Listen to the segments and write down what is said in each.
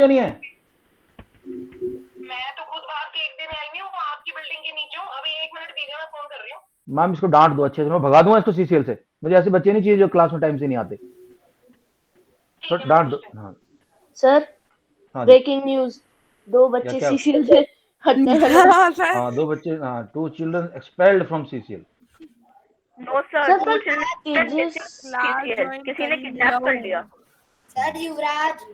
क्यों नहीं है? मैं तो खुद बाहर केक देने आई हुई हूँ आपकी बिल्डिंग के नीचे हूँ। अभी 1 मिनट दीजिए, मैं फोन कर रही हूँ। मैम इसको डांट दो अच्छे से, मैं भगा दूंगा इसको सीसीएल से। मुझे ऐसे बच्चे नहीं चाहिए जो क्लास में टाइम से नहीं आते। तो ठीक है, मैं डांट दो। पूछती हूँ। हाँ सर हाँ जी। ब्रेकिंग न्यूज, 2 क्या बच्चे क्या? सीसीएल से हटने वाले हैं। हाँ सर। हाँ 2 बच्चे, हाँ 2 children expelled from CCL. No sir, sir 2 पर children Tejas class CCL join किसी कर ने ही किडनैप लिया कर हूँ। लिया। सर युवराज।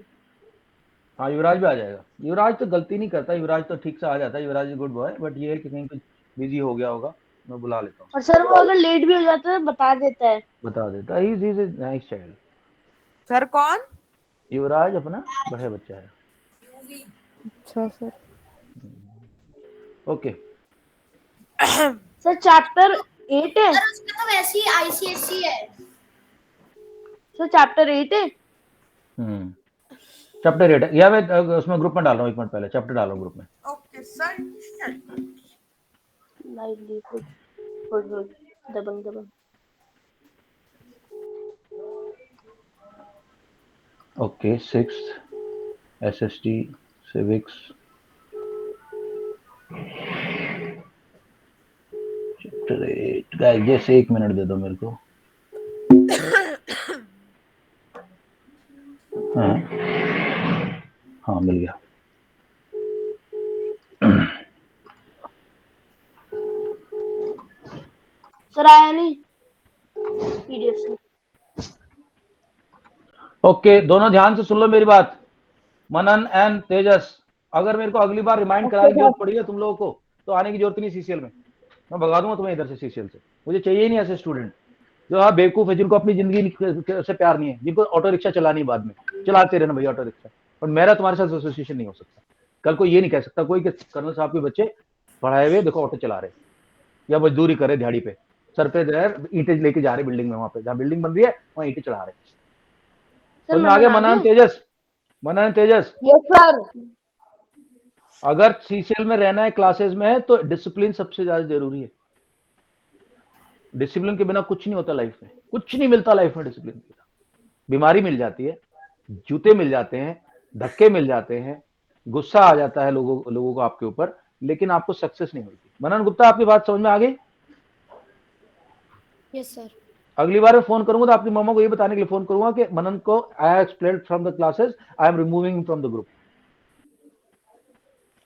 हाँ युवराज भी आ जाएगा। युवराज तो गलती नहीं करता, युवराज तो ठीक से आ जाता है। युवराज इज गुड बॉय, बट ये है कि कहीं कुछ बिजी हो गया होगा, मैं बुला लेता हूँ। और सर वो अगर लेट भी हो जाता है बता देता है। बता देता, he is nice child. Sir कौन? युवराज अपना बढ़िया बच्चा है। अच्छा सर। ओके सर चैप्टर 8 है। सर उसका तो वैसे ही आईसीएससी है। सर चैप्टर 8 है। चैप्टर 8 या मैं उसमें ग्रुप में डाल रहा हूँ, 1 मिनट पहले चैप्टर डाल रहा हूँ ग्रुप में। Okay sir. Livelihood, good good, दबंग दबंग। Okay 6 SST civics chapter 8। Guys जैसे 1 मिनट दे दो मेरे को। हाँ हाँ मिल गया। सर आया नहीं पीडीएफ से। ओके दोनों ध्यान से सुन लो मेरी बात, मनन एंड तेजस। अगर मेरे को अगली बार रिमाइंड कराने की जरूरत पड़ी है तुम लोगों को, तो आने की जरूरत नहीं सीसीएल में। मैं भगा दूंगा तुम्हें इधर से सीसीएल से। मुझे चाहिए ही नहीं ऐसे स्टूडेंट जो हाँ बेवकूफ है, जिनको अपनी जिंदगी से प्यार नहीं है, जिनको ऑटो रिक्शा चलानी बाद में चलाते रहना भैया ऑटो रिक्शा। और मेरा तुम्हारे साथ एसोसिएशन नहीं हो सकता। कल को ये नहीं कह सकता कोई कि कर्नल साहब के बच्चे पढ़ाए हुए देखो ऑटो चला रहे या मजदूरी करे दिहाड़ी पे, सर पे ईंटें लेके जा रहे बिल्डिंग में, वहां पे जहाँ बिल्डिंग बन रही है वहां ईंटें चढ़ा रहे। सर समझ में आ गया? मनन मनन तेजस, मनन तेजस। Yes sir. अगर सीसीएल में रहना है क्लासेस में है तो डिसिप्लिन सबसे ज्यादा जरूरी है। डिसिप्लिन के बिना कुछ नहीं होता लाइफ में, कुछ नहीं मिलता लाइफ में डिसिप्लिन के बिना। बीमारी मिल जाती है, जूते मिल जाते हैं, धक्के मिल जाते हैं, गुस्सा आ जाता है लोगों को आपके ऊपर, लेकिन आपको सक्सेस नहीं मिलती। मनन गुप्ता आपकी बात समझ में आ गई? Yes sir. अगली बार मैं फोन करूंगा तो आपकी मम्मा को ये बताने के लिए फोन करूंगा कि मनन को I expelled from the classes, I am removing from the group.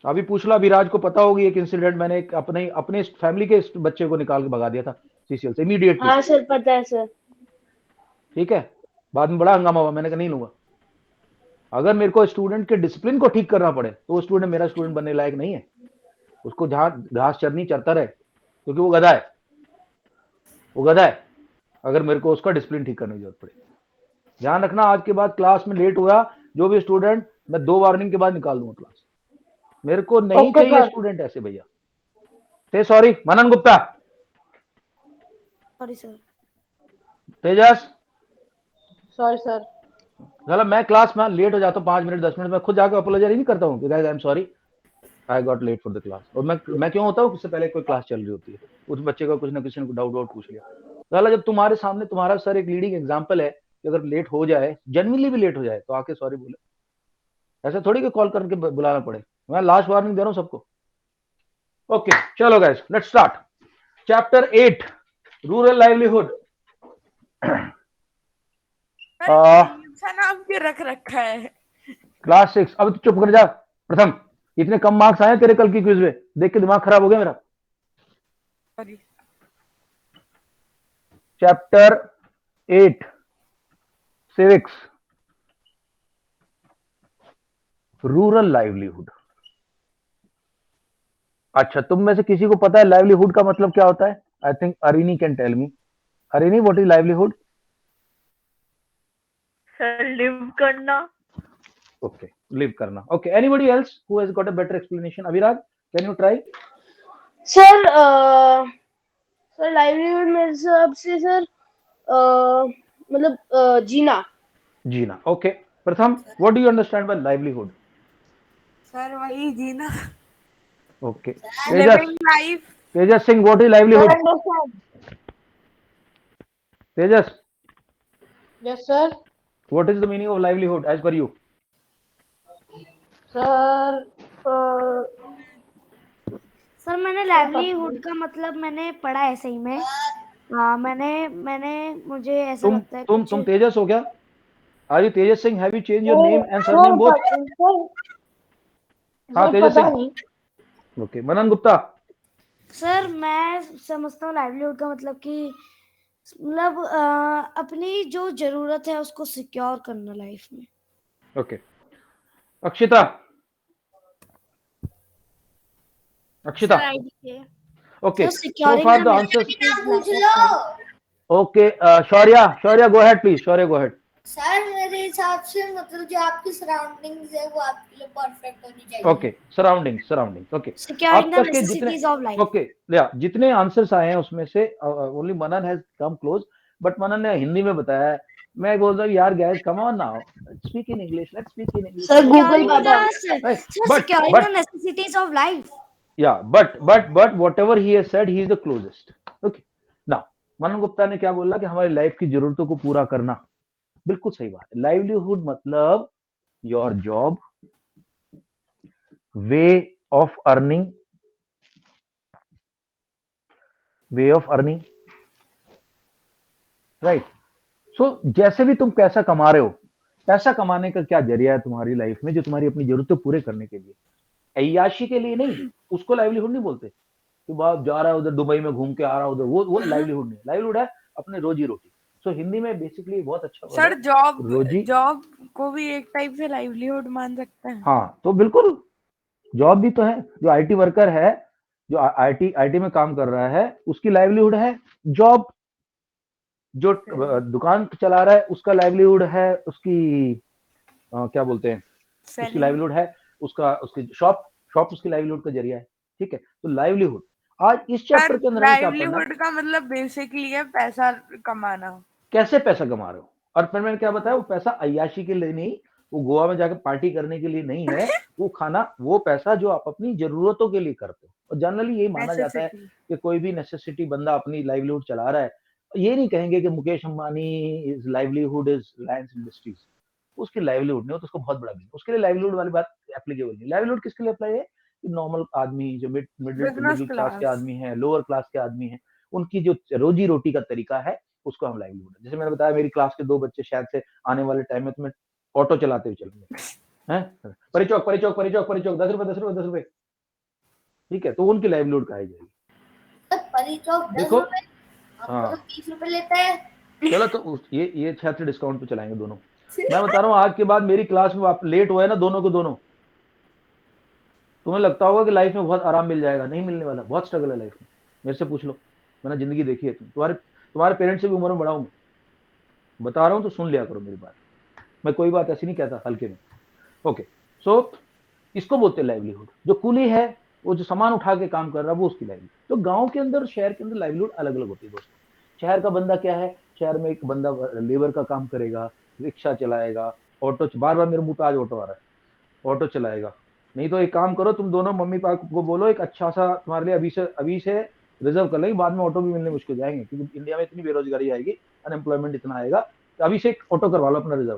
अभी पूछ लो, अभिराज को पता होगी एक इंसिडेंट, मैंने एक अपने फैमिली के बच्चे को निकाल के भगा दिया था सीसीएल से इमीडिएटली। हाँ सर पता है सर। ठीक है, बाद में बड़ा हंगामा हुआ, मैंने कहा नहीं लूंगा। अगर मेरे को स्टूडेंट के डिसिप्लिन को ठीक करना पड़े तो वो स्टूडेंट मेरा स्टूडेंट बनने लायक नहीं है। उसको जहां घास चरनी चरता रहे, क्योंकि वो गधा है, वो गधा है। अगर मेरे को उसका डिसिप्लिन ठीक करने की जरूरत पड़े, ध्यान रखना आज के बाद क्लास में लेट हुआ जो भी स्टूडेंट, मैं 2 वार्निंग के बाद निकाल दूंगा क्लास। मेरे को नहीं ओके चाहिए सर। स्टूडेंट ऐसे भैया। से sorry Manan Gupta. Sorry sir. Tejas sorry sir. चलो मैं क्लास में लेट हो जाता हूँ 5 मिनट 10 मिनट, मैं खुद जाकर अपोलोजाइज नहीं करता हूँ I am sorry I got late for the class. और मैं क्यों होता हूँ, उससे पहले कोई क्लास चल रही होती है, उस बच्चे का कुछ ना कुछ डाउट पूछ लिया। तो जब तुम्हारे सामने तुम्हारा सर एक लीडिंग एग्जाम्पल है कि अगर लेट हो जाए, जेन्युइनली भी लेट हो जाए, तो आके सॉरी बोले। ऐसा थोड़ी कि कॉल करके बुलाना पड़े। मैं लास्ट वार्निंग दे रहा हूँ सबको। ओके चलो guys let's start. Chapter 8 rural livelihood. सा नाम क्यों रख रखा है? क्लास 6। अब चुप कर जा प्रथम। इतने कम मार्क्स आए तेरे कल की क्विज में, देख के दिमाग खराब हो गया मेरा। Sorry. Chapter 8 civics rural livelihood. अच्छा तुम में से किसी को पता है लाइवलीहुड का मतलब क्या होता है? I think Arini can tell me. Arini what is livelihood? Sir live करना। ओके लिव करना। Okay anybody else who has got a better explanation? Aviraj can you try? Sir sir livelihood मेरे हिसाब से सर मतलब जीना। जीना। Okay Pratham what do you understand by livelihood? Sir वही जीना। Okay Tejas, living life. Tejas Singh what is livelihood? Tejas yes sir. What is the meaning of livelihood as per you? Sir sir मैंने livelihood का मतलब मैंने पढ़ा है सही में। हाँ मैंने मुझे ऐसा लगता है कुछ। तुम तेजस हो क्या? Are you Tejas Singh? Have you change your name and surname both? हाँ तेजस पता सिंह। नहीं ओके, मनन गुप्ता। सर, मैं समझता हूँ लाइवलीहुड का मतलब कि मतलब अपनी जो जरूरत है उसको सिक्योर करना लाइफ में। Okay, Akshita. Akshita. Sir ID okay, sir so securing far the the answers. नाम पूछ necessities low. Okay, Shaurya go ahead please. Shaurya go ahead. Sir मेरे हिसाब से मतलब जो आपकी सराउंडिंग्स है वो आपके लिए परफेक्ट होनी चाहिए। Okay, surroundings. Okay. सिक्योरिंग अब द तक के जितने नेसेसिटीज ऑफ लाइफ। okay, या जितने आंसर्स आए हैं उसमें से only Manan has come close, but Manan ने हिंदी में बताया है। मैं बोल रहा हूँ यार guys come on now, speak in English, let's speak in English. Sir Google Baba sir securing the but necessities of life. yeah, but whatever he has said, he is the closest. Okay. Now, मनन गुप्ता ने क्या बोला कि हमारी life की जरूरतों को पूरा करना, बिल्कुल सही बात है। लाइवलीहुड मतलब your job, way of earning, right. So जैसे भी तुम पैसा कमा रहे हो, पैसा कमाने का क्या जरिया है तुम्हारी लाइफ में जो तुम्हारी अपनी जरूरतें पूरे करने के लिए, अय्याशी के लिए नहीं, उसको लाइवलीहुड नहीं बोलते। कि बाप जा रहा है उधर दुबई में घूम के आ रहा है उधर, वो लाइवलीहुड नहीं, लाइवलीहुड है अपने रोजी रोटी। सो हिंदी में बेसिकली बहुत अच्छा वर्ड सर है रोजी। जॉब को भी एक टाइप से लाइवलीहुड मान सकते हैं। हाँ तो बिल्कुल, जॉब भी तो है। जो आईटी वर्कर है, जो आईटी में काम कर रहा है, उसकी लाइवलीहुड है जॉब। जो दुकान चला रहा है उसका लाइवलीहुड है उसकी क्या बोलते हैं, उसकी सेलिंग। लाइवलीहुड है उसकी शॉप उसकी लाइवलीहुड का जरिया है। ठीक है, तो लाइवलीहुड आज इस चैप्टर के अंदर हमें क्या पढ़ना है, लाइवलीहुड का मतलब बेसिकली है पैसा कमाना। कैसे पैसा कमा रहे हो। और फिर मैंने क्या बताया, वो पैसा अय्याशी के लिए नहीं, वो गोवा में जाकर पार्टी करने के लिए नहीं है, वो पैसा जो आप अपनी जरूरतों के लिए करते हो। और जनरली यही माना जाता है नेसेसिटी। कि कोई भी नेसेसिटी बंदा अपनी लाइवलीहुड चला रहा है। ये नहीं कहेंगे कि Mukesh Ambani is livelihood is Reliance industries, उसकी लाइवलीहुड नहीं हो तो उसको बहुत बड़ा बिजनेस, उसके लिए लाइवलीहुड वाली बात एप्लीकेबल नहीं। लाइवलीहुड किसके लिए अप्लाई है? नॉर्मल आदमी जो बिजनेस मिडिल क्लास के क्लास। आदमी है, लोअर क्लास के आदमी है, उनकी जो रोजी रोटी का तरीका है उसको हम लाइवलीहुड है। जैसे मैंने बताया मेरी क्लास के 2 बच्चे शायद से आने वाले टाइम में तुम्हें ऑटो चलाते हुए चलेंगे हैं, परिचौक परिचौक परिचौक परिचौक 10 रुपए 10 रुपए 10 रुपए। ठीक है, तो उनकी लाइवलीहुड कहा जाएगी। परिचौक 10 देखो रुपए आपको हाँ, तो 30 रुपए लेता है। चलो तो ये शायद से डिस्काउंट पे चलाएंगे दोनों। मैं बता रहा हूँ आज के बाद मेरी क्लास में आप लेट हुए ना दोनों को दोनों, तुम्हें लगता होगा कि लाइफ में बहुत आराम मिल जाएगा, नहीं मिलने वाला, बहुत स्ट्रगल है लाइफ में। मेरे से पूछ लो, मैंने जिंदगी देखी है। तुम्हारे पेरेंट्स से भी उम्र में बड़ा हूं, बता रहा हूं तो सुन लिया करो मेरी बात। मैं कोई बात ऐसी नहीं कहता हल्के में। ओके, सो इसको बोलते हैं लाइवलीहुड। जो कूली है, वो जो सामान उठा के काम कर रहा है, वो उसकी लाइवलीहुड। तो गांव के अंदर शहर के अंदर लाइवलीहुड अलग अलग होती है दोस्तों। शहर का बंदा क्या है, शहर में एक बंदा लेबर का काम करेगा, रिक्शा चलाएगा, ऑटो, बार बार मेरे मुंह पे आज ऑटो आ रहा है, ऑटो चलाएगा। नहीं तो एक काम करो, तुम दोनों मम्मी पापा को बोलो एक अच्छा सा तुम्हारे लिए अभी से रिजर्व कर लेंगे, बाद में ऑटो भी मिलने मुश्किल जाएंगे क्योंकि इंडिया में इतनी बेरोजगारी आएगी, अनएम्प्लॉयमेंट इतना आएगा। तो अभी से एक ऑटो करवा लो अपना रिजर्व,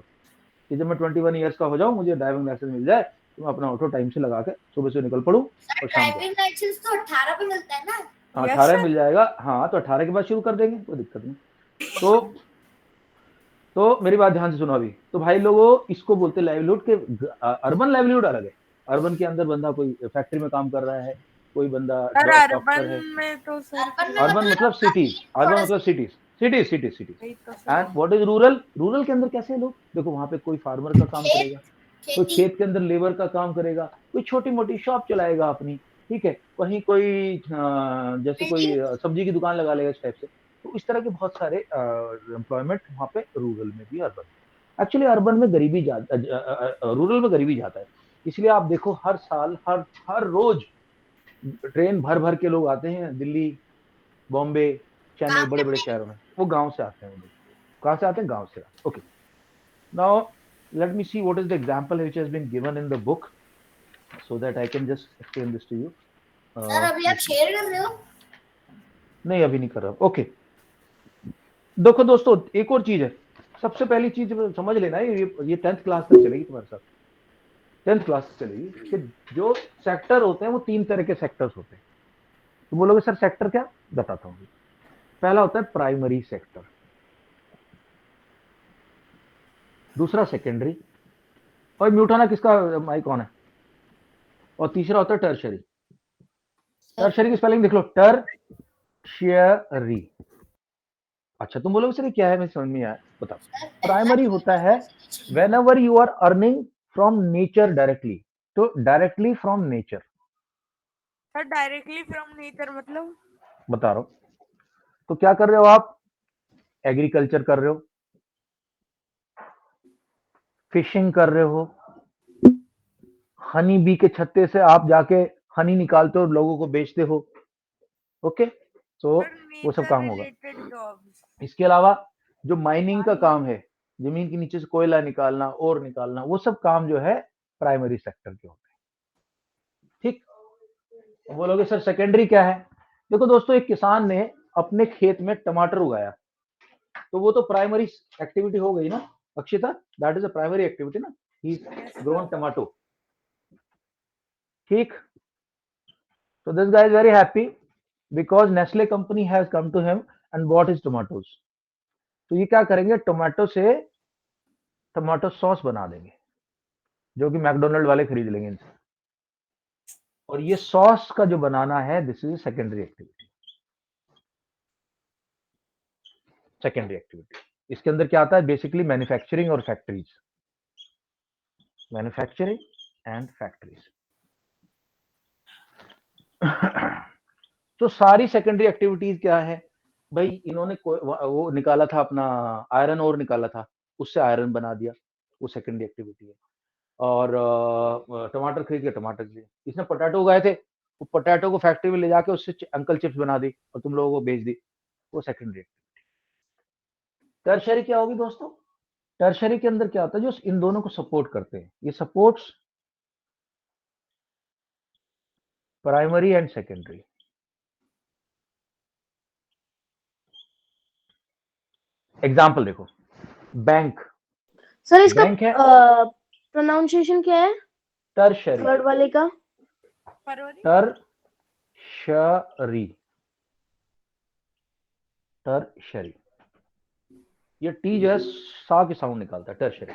कि जब मैं 21 ईयर्स का हो जाऊं, मुझे ड्राइविंग लाइसेंस मिल जाए, तो मैं अपना ऑटो टाइम से लगा के सुबह से निकल पड़ूं और शाम को। ड्राइविंग लाइसेंस तो 18 पे मिलता है ना। हाँ, Yes, 18 sir. मिल जाएगा। हाँ, तो 18 के बाद शुरू कर देंगे, कोई दिक्कत नहीं। तो मेरी बात ध्यान से सुनो अभी। तो भाई लोगों, इसको बोलते लाइवलीहुड के। अर्बन लाइवलीहुड अलग है। अर्बन के अंदर बंदा कोई फैक्ट्री में काम कर रहा है, कोई बंदा सर डॉक्टर अर्बन है। में तो सर अर्बन मतलब सिटीज, अर्बन मतलब सिटीज, सिटीज सिटीज सिटीज। वही तो sir. And what is rural? Rural के अंदर कैसे लोग देखो, वहां पे कोई फार्मर का काम करेगा, कोई खेती खेत के अंदर लेबर का काम करेगा, कोई छोटी मोटी शॉप चलाएगा अपनी। ठीक है, वहीं कोई जैसे कोई बिल्डिंग सब्जी की दुकान लगा लेगा इस टाइप से। तो इस तरह के बहुत सारे एम्प्लॉयमेंट वहाँ पे रूरल में भी, अर्बन। एक्चुअली अर्बन में गरीबी रूरल में गरीबी जाता है। इसलिए आप देखो हर साल हर रोज ट्रेन भर भर के लोग आते हैं दिल्ली, बॉम्बे, चेन्नई, बड़े बड़े शहरों में। वो गांव से आते हैं, वो लोग कहाँ से आते हैं? गांव से। Okay, now let me see what is the example which has been given in the book so that I can just explain this to you. Sir अभी आप शेयर कर रहे हो? नहीं, अभी नहीं कर रहा। ओके, देखो दोस्तों, एक और चीज है। सबसे पहली चीज समझ लेना है, ये 10th क्लास तक चलेगी तुम्हारे साथ। 10th क्लास से चलेगी कि जो सेक्टर होते हैं वो 3 तरह के सेक्टर्स होते हैं। तो बोलोगे सर सेक्टर क्या, बताता हूँ। पहला होता है प्राइमरी सेक्टर, दूसरा सेकेंडरी, और म्यूट होना किसका माइक ऑन है, और तीसरा होता है टर्शरी। टर्शरी की स्पेलिंग देख लो, टर्शियरी। अच्छा तुम बोलोगे सर ये क्या है, मैं समझ में आया, बताओ। प्राइमरी होता है whenever you are earning from nature directly, तो directly from nature, sir directly from nature मतलब? बता रहा हूं। तो क्या कर रहे हो आप, एग्रीकल्चर कर रहे हो, फिशिंग कर रहे हो, हनी बी के छत्ते से आप जाके हनी निकालते हो, लोगों को बेचते हो, ओके, तो सर वो सब नेचर काम होगा। Related jobs. इसके अलावा जो माइनिंग का काम है, जमीन के नीचे से कोयला निकालना, और निकालना, वो सब काम जो है प्राइमरी सेक्टर के होते हैं, ठीक। तो बोलोगे सर सेकेंडरी क्या है। देखो दोस्तों, एक किसान ने अपने खेत में टमाटर उगाया, तो वो तो प्राइमरी एक्टिविटी हो गई ना Akshita, that is a primary activity ना, ही ग्रोन टमाटो, ठीक। So this guy is very happy because Nestle company has come to him and bought his tomatoes. तो ये क्या करेंगे, टोमेटो से टमाटो सॉस बना देंगे, जो कि मैकडोनल्ड वाले खरीद लेंगे इनसे, और ये सॉस का जो बनाना है, this is secondary activity. Secondary activity इसके अंदर क्या आता है, बेसिकली मैन्युफैक्चरिंग और फैक्ट्रीज, मैन्युफैक्चरिंग एंड फैक्ट्रीज। तो सारी सेकेंडरी एक्टिविटीज क्या है भाई, इन्होंने वो निकाला था अपना आयरन ओर निकाला था, उससे आयरन बना दिया, वो सेकेंडरी एक्टिविटी है। और टमाटर खरीद के टमाटर लिए, इसने पोटैटो उगाए थे, वो पोटैटो को फैक्ट्री में ले जाके उससे अंकल चिप्स बना दी और तुम लोगों को बेच दी, वो सेकेंडरी एक्टिविटी। टर्शरी क्या होगी दोस्तों, टर्शरी के अंदर क्या होता है, जो इन दोनों को सपोर्ट करते हैं, ये supports primary and secondary. Example देखो, बैंक, सर इसका बैंक है, प्रोनाउंसिएशन क्या है टर्शरी, थर्ड वाले का? टर्शरी, टर्शरी, ये टी जो है सा की साउंड निकालता है, टर्शरी।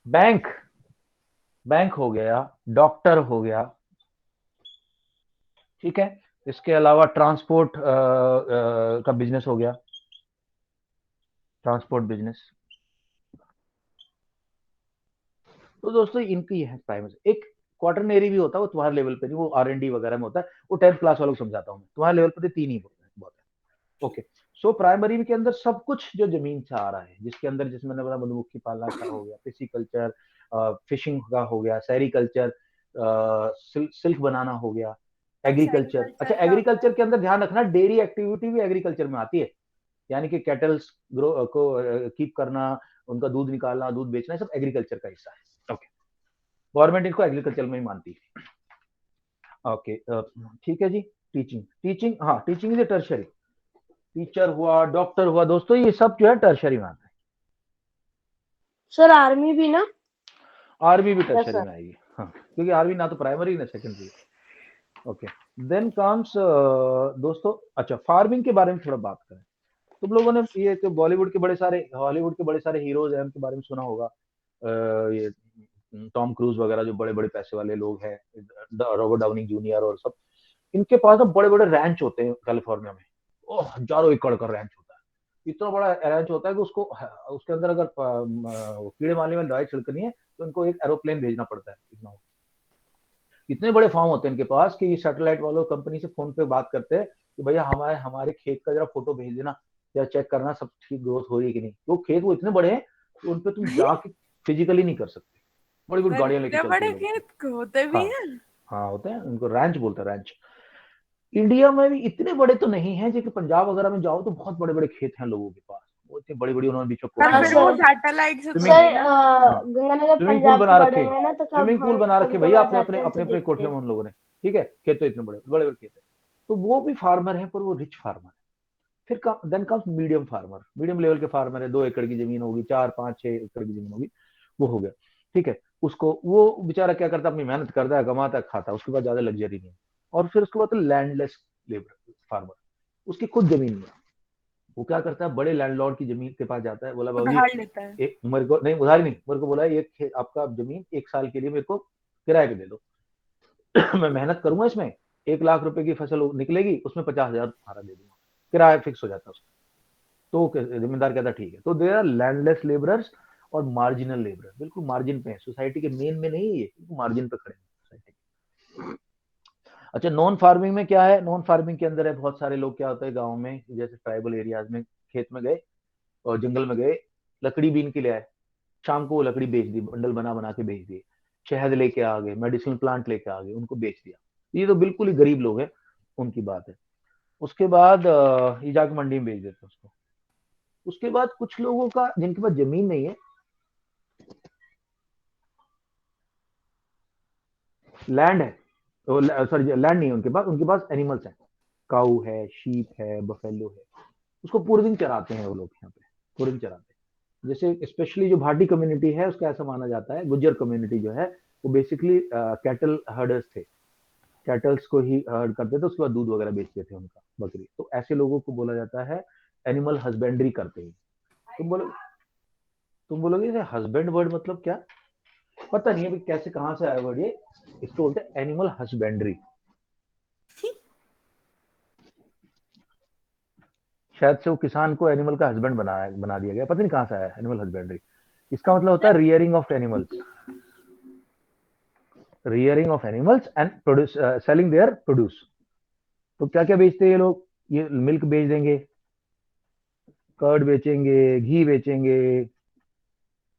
बैंक, बैंक हो गया, डॉक्टर हो गया, ठीक है। इसके अलावा ट्रांसपोर्ट का बिजनेस हो गया, ट्रांसपोर्ट बिजनेस। तो दोस्तों इनकी है प्राइमरी। एक क्वार्टरनरी भी होता है, वो तुम्हारे लेवल पे नहीं, वो R&D वगैरह में होता है, वो 10th क्लास वालों को समझाता हूँ मैं, तुम्हारे लेवल पे 3 ही बहुत है, ओके। सो प्राइमरी के अंदर सब कुछ जो जमीन से आ रहा है, जिसके अंदर, जिसमें मैंने बोला मधुमक्खी पालना का हो गया, पिसिकल्चर, फिशिंग का हो गया, सेरिकल्चर, सिल्क बनाना हो गया, एग्रीकल्चर। अच्छा एग्रीकल्चर के अंदर ध्यान रखना, डेयरी एक्टिविटी भी एग्रीकल्चर में आती है, यानी कि कैटल्स ग्रो को कीप करना, उनका दूध निकालना, दूध बेचना, सब एग्रीकल्चर का हिस्सा है, ओके। गवर्नमेंट इनको एग्रीकल्चर में ही मानती है, ओके, ठीक है जी। टीचिंग, टीचिंग, हाँ टीचिंग इज टर्शरी, टीचर हुआ, डॉक्टर हुआ, दोस्तों ये सब जो है टर्शरी में आता है। सर आर्मी भी ना? आर्मी भी टर्शरी में आएगी, हाँ, क्योंकि आर्मी ना तो प्राइमरी ना सेकेंडरी, ओके। देन कम्स दोस्तों, अच्छा फार्मिंग के बारे में थोड़ा बात करें। तुम लोगों ने ये तो बॉलीवुड के बड़े सारे, हॉलीवुड के बड़े सारे हीरोज हैं, उनके बारे में सुना होगा, ये टॉम क्रूज वगैरह, जो बड़े बड़े पैसे वाले लोग हैं, रॉबर्ट डाउनी जूनियर और सब, इनके पास ना बड़े बड़े रैंच होते हैं कैलिफोर्निया में, हजारों एकड़ का रैंच होता है, इतना बड़ा रैंच होता है कि उसको, उसके अंदर अगर कीड़े मारने में दवाई छिड़कनी है तो उनको एक एरोप्लेन भेजना पड़ता है, इतने बड़े फार्म होते हैं इनके पास कि ये सैटेलाइट वालों कंपनी से फोन पे बात करते हैं कि भैया हमारे हमारे खेत का जरा फोटो भेज देना, या चेक करना सब ठीक ग्रोथ हो रही है कि नहीं। तो खेत वो इतने बड़े हैं कि उन पे तुम जाके फिजिकली नहीं कर सकते, बड़ी बड़ी गाड़ियां लेके चलते बड़े हैं। खेत होते भी हैं। हाँ होते हैं, उनको रैंच बोलते हैं, रैंच। इंडिया में भी इतने बड़े तो नहीं है, जैसे पंजाब वगैरह में जाओ तो बहुत बड़े बड़े खेत हैं लोगों के पास, वो इतनी बड़ी बड़ी उन्होंने बीच में पर फिर वो सैटेलाइट से गंगानगर स्विमिंग पूल पंजाब बना के रखे, बड़े हैं ना, तो स्विमिंग पूल बना रखे भैया अपने अपने अपने अपने कोठियों में उन लोगों ने, ठीक है, खेत तो इतने बड़े बड़े बड़े खेत है, तो वो भी फार्मर है, पर वो रिच फार्मर है। फिर then comes medium farmer, medium level के फार्मर है, 2 एकड़ की जमीन होगी, 4, 5, 6 एकड़ की जमीन होगी, वो हो गया, ठीक है। उसको वो बेचारा क्या करता है, अपनी मेहनत करता है, कमाता है, खाता है, उसके बाद ज्यादा लग्जरी नहीं है। और फिर उसके बाद लैंडलेस लेबर फार्मर, उसकी खुद जमीन नहीं है। वो क्या करता है, बड़े लैंडलॉर्ड की जमीन के पास जाता है, बोला बाबूजी उधार लेता है। एक मेरे को नहीं, उधारी नहीं, मेरे को बोला आपका जमीन 1 साल के लिए मेरे को किराए पे दे दो। मैं मेहनत करूंगा इसमें, 1 लाख रुपए की फसल निकलेगी, उसमें 50,000 तुम्हारा दे दूंगा, किराया फिक्स हो जाता है उसका। तो जिम्मेदार कहता ठीक है। तो दे आर लैंडलेस लेबरर्स और मार्जिनल लेबर, बिल्कुल मार्जिन पे है, सोसाइटी के मेन में नहीं है, ये मार्जिन पे खड़े हैं सोसाइटी। अच्छा, नॉन फार्मिंग में क्या है, नॉन फार्मिंग के अंदर है बहुत सारे लोग, क्या होता है गाँव में, जैसे ट्राइबल एरियाज में खेत में गए और जंगल में गए, लकड़ी बीन के ले आए, शाम को वो लकड़ी बेच दी, बंडल बना बना के बेच दिए, शहद लेके आ गए, मेडिसिनल प्लांट लेके आ गए, उनको बेच दिया। ये तो बिल्कुल ही गरीब लोग हैं, उनकी बात है। उसके बाद ये जाके मंडी में बेच देते उसको। उसके बाद कुछ लोगों का जिनके पास जमीन नहीं है, लैंड है, तो सॉरी लैंड नहीं है उनके पास एनिमल्स है, काऊ है, शीप है, बफेलो है, उसको पूरे दिन चराते हैं वो लोग, यहाँ पे पूरे दिन चराते हैं। जैसे स्पेशली जो भाटी कम्युनिटी है, उसका ऐसा माना जाता है, गुज्जर कम्युनिटी जो है वो बेसिकली कैटल हर्डर्स थे, कैटल्स को ही हर्ड करते थे, उसके बाद दूध वगैरह बेचते थे उनका, बकरी। तो ऐसे लोगों को बोला जाता है एनिमल हस्बेंड्री करते हैं। तुम बोलोगे हस्बैंड वर्ड मतलब क्या, पता नहीं है कैसे कहां से आया वर्ड ये, इसको बोलते हैं एनिमल हस्बेंड्री। शायद से वो किसान को एनिमल का हस्बैंड बना दिया गया, पता नहीं कहां से आया एनिमल हस्बेंड्री। इसका मतलब होता है rearing of animals, rearing of animals and produce, selling their produce. तो क्या क्या बेचते हैं ये लोग, ये मिल्क बेच देंगे, कर्ड बेचेंगे, घी बेचेंगे,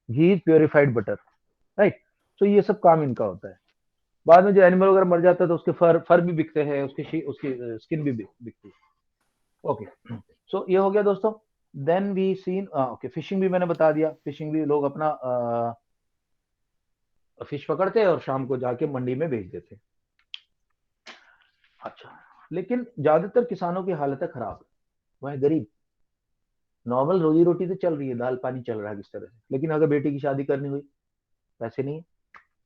घी इज प्योरिफाइड बटर, राइट। तो ये सब काम इनका होता है। बाद में जो एनिमल वगैरह मर जाता है तो उसके फर भी बिकते हैं, उसकी स्किन भी बिकती है। ओके, सो ये हो गया दोस्तों। Then we seen, okay, fishing भी मैंने बता दिया, फिशिंग भी लोग अपना फिश पकड़ते और शाम को जाके मंडी में बेच देते। अच्छा, लेकिन ज्यादातर किसानों की हालत है खराब, वह है गरीब। नॉर्मल रोजी रोटी तो चल रही है, दाल पानी चल रहा है किस तरह से, लेकिन अगर बेटी की शादी करनी हुई, पैसे नहीं है,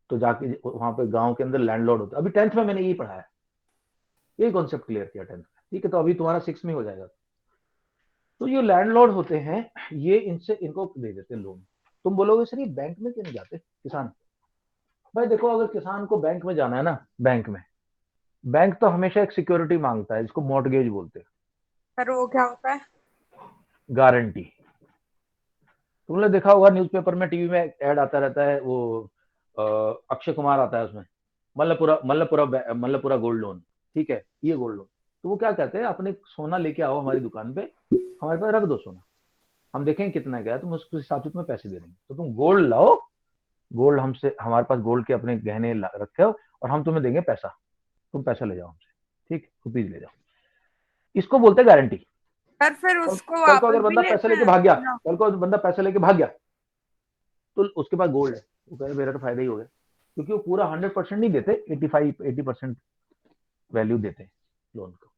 तो जाके वहां पे गांव के अंदर लैंडलॉर्ड होता है। अभी 10th में मैंने यही पढ़ाया, यही कॉन्सेप्ट क्लियर किया 10th में, ठीक है। तो अभी तुम्हारा 6 में हो जाएगा। तो ये लैंडलॉर्ड होते हैं, ये इनको दे देते हैं लोन। तुम बोलोगे सर ये बैंक में क्यों नहीं जाते किसान? भाई देखो, अगर किसान को बैंक में जाना है ना, बैंक तो हमेशा एक सिक्योरिटी मांगता है, जिसको मॉर्टगेज बोलते हैं। पर वो क्या होता है? गारंटी। तुमने देखा होगा न्यूज़पेपर में, टीवी में ऐड आता रहता है, वो अक्षय कुमार आता है उसमें, मल्लपुरा गोल्ड लोन, ठीक है, ये गोल्ड लोन। तो वो क्या कहते हैं, अपने सोना लेके आओ हमारी दुकान पे, हमारे पास रख दो सोना, हम देखेंगे कितना क्या है, तुम उसके हिसाब से तुम्हें पैसे दे देंगे। तो तुम गोल्ड लाओ, गोल्ड हमसे, हमारे पास गोल्ड के अपने गहने रखे हो, और हम तुम्हें देंगे पैसा, तुम पैसा ले जाओ हमसे, ठीक, रुपीज ले जाओ। इसको बोलते हैं गारंटी। पर फिर उसको कल को अगर वापस भी बंदा पैसा लेते लेके हैं भाग गया, ना? कल को बंदा पैसा लेके भाग गया, तो उसके पास गोल्ड है, वो कहे मेरा तो फायदा ही हो गया, क्योंकि वो पूरा 100% नहीं देते, 85-80% वैल्यू देते हैं लोन को।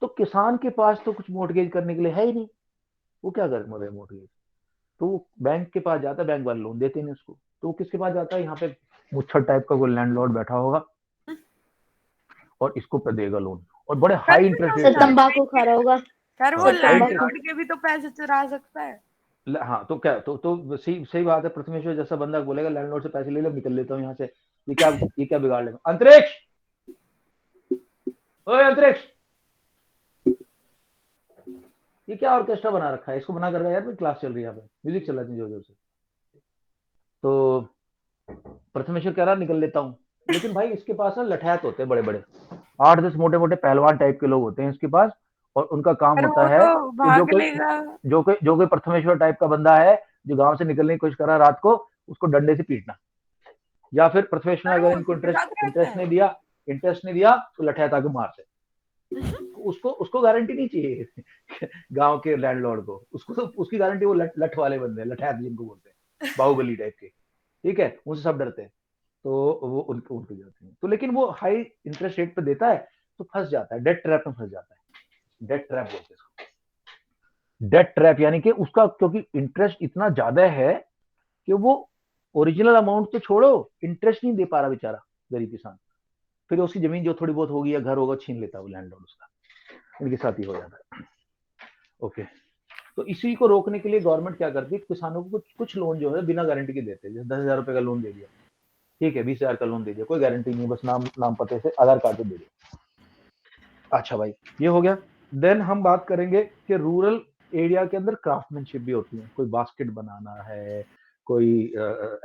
तो किसान के पास तो कुछ मोर्टगेज करने के लिए है ही नहीं, वो क्या करे मोर्टगेज, तो वो बैंक के पास जाता है, बैंक वाले लोन देते नहीं उसको, तो वो किसके पास जाता है, यहाँ पे मुच्छर टाइप का कोई लैंडलॉर्ड बैठा होगा और इसको पे देगा लोन, और बड़े हाई इंटरेस्ट रेट। तंबाकू खा रहा होगा। सर वो हाँ, लैंडलॉर्ड के भी तो पैसे चुरा सकता है। हाँ, तो क्या, तो सही बात है। प्रथमेश्वर जैसा बंदा बोलेगा लैंडलॉर्ड से पैसे ले लो, निकल लेता हूँ यहाँ से, ये क्या बिगाड़ लेगा। अंतरिक्ष, ओए अंतरिक्ष, ये क्या ऑर्केस्ट्रा बना रखा है, इसको बना कर यार, क्लास चल रही है यहाँ पे, म्यूजिक चल रही है जोर जोर से। तो प्रथमेश्वर कह रहा निकल लेता हूँ, लेकिन भाई इसके पास ना लठैत होते हैं बड़े बड़े, 8-10 मोटे मोटे पहलवान टाइप के लोग होते हैं इसके पास, और उनका काम पर होता वो है तो कि भाग लेगा। जो कोई प्रथमेश्वर टाइप का बंदा है जो गांव से निकलने की कोशिश कर रहा है रात को, उसको डंडे से पीटना, या फिर प्रथमेश्वर पर अगर वो इनको उसके साथ रहता इंटरेस्ट नहीं दिया तो लठैत आके मार से। उसको गारंटी नहीं चाहिए गांव के लैंडलॉर्ड को, उसकी गारंटी वो लठ वाले बंदे, लठैत जिनको बोलते हैं, बाहुबली टाइप के, ठीक है, उनसे सब डरते हैं, तो वो उनके जाते हैं। तो लेकिन वो हाई इंटरेस्ट रेट पे देता है, तो फंस जाता है, डेट ट्रैप में फंस जाता है। डेट ट्रैप बोलते हैं, डेट ट्रैप यानी कि उसका क्योंकि इंटरेस्ट इतना ज्यादा है कि वो ओरिजिनल अमाउंट तो छोड़ो, इंटरेस्ट नहीं दे पा रहा बेचारा गरीब किसान, फिर उसकी जमीन जो थोड़ी बहुत होगी या घर होगा छीन लेता है वो लैंडलॉर्ड उसका, इनके साथ ही हो जाता है। ओके, तो इसी को रोकने के लिए गवर्नमेंट क्या करती है, किसानों को कुछ कुछ लोन जो है बिना गारंटी के देते हैं। जैसे 10,000 रुपए का लोन दे दिया, ठीक है, 20,000 का लोन दे दिया, कोई गारंटी नहीं, बस नाम पते से आधार कार्ड पे दे दिया। अच्छा भाई, ये हो गया। देन हम बात करेंगे कि रूरल एरिया के अंदर क्राफ्टमैनशिप भी होती है, कोई बास्केट बनाना है, कोई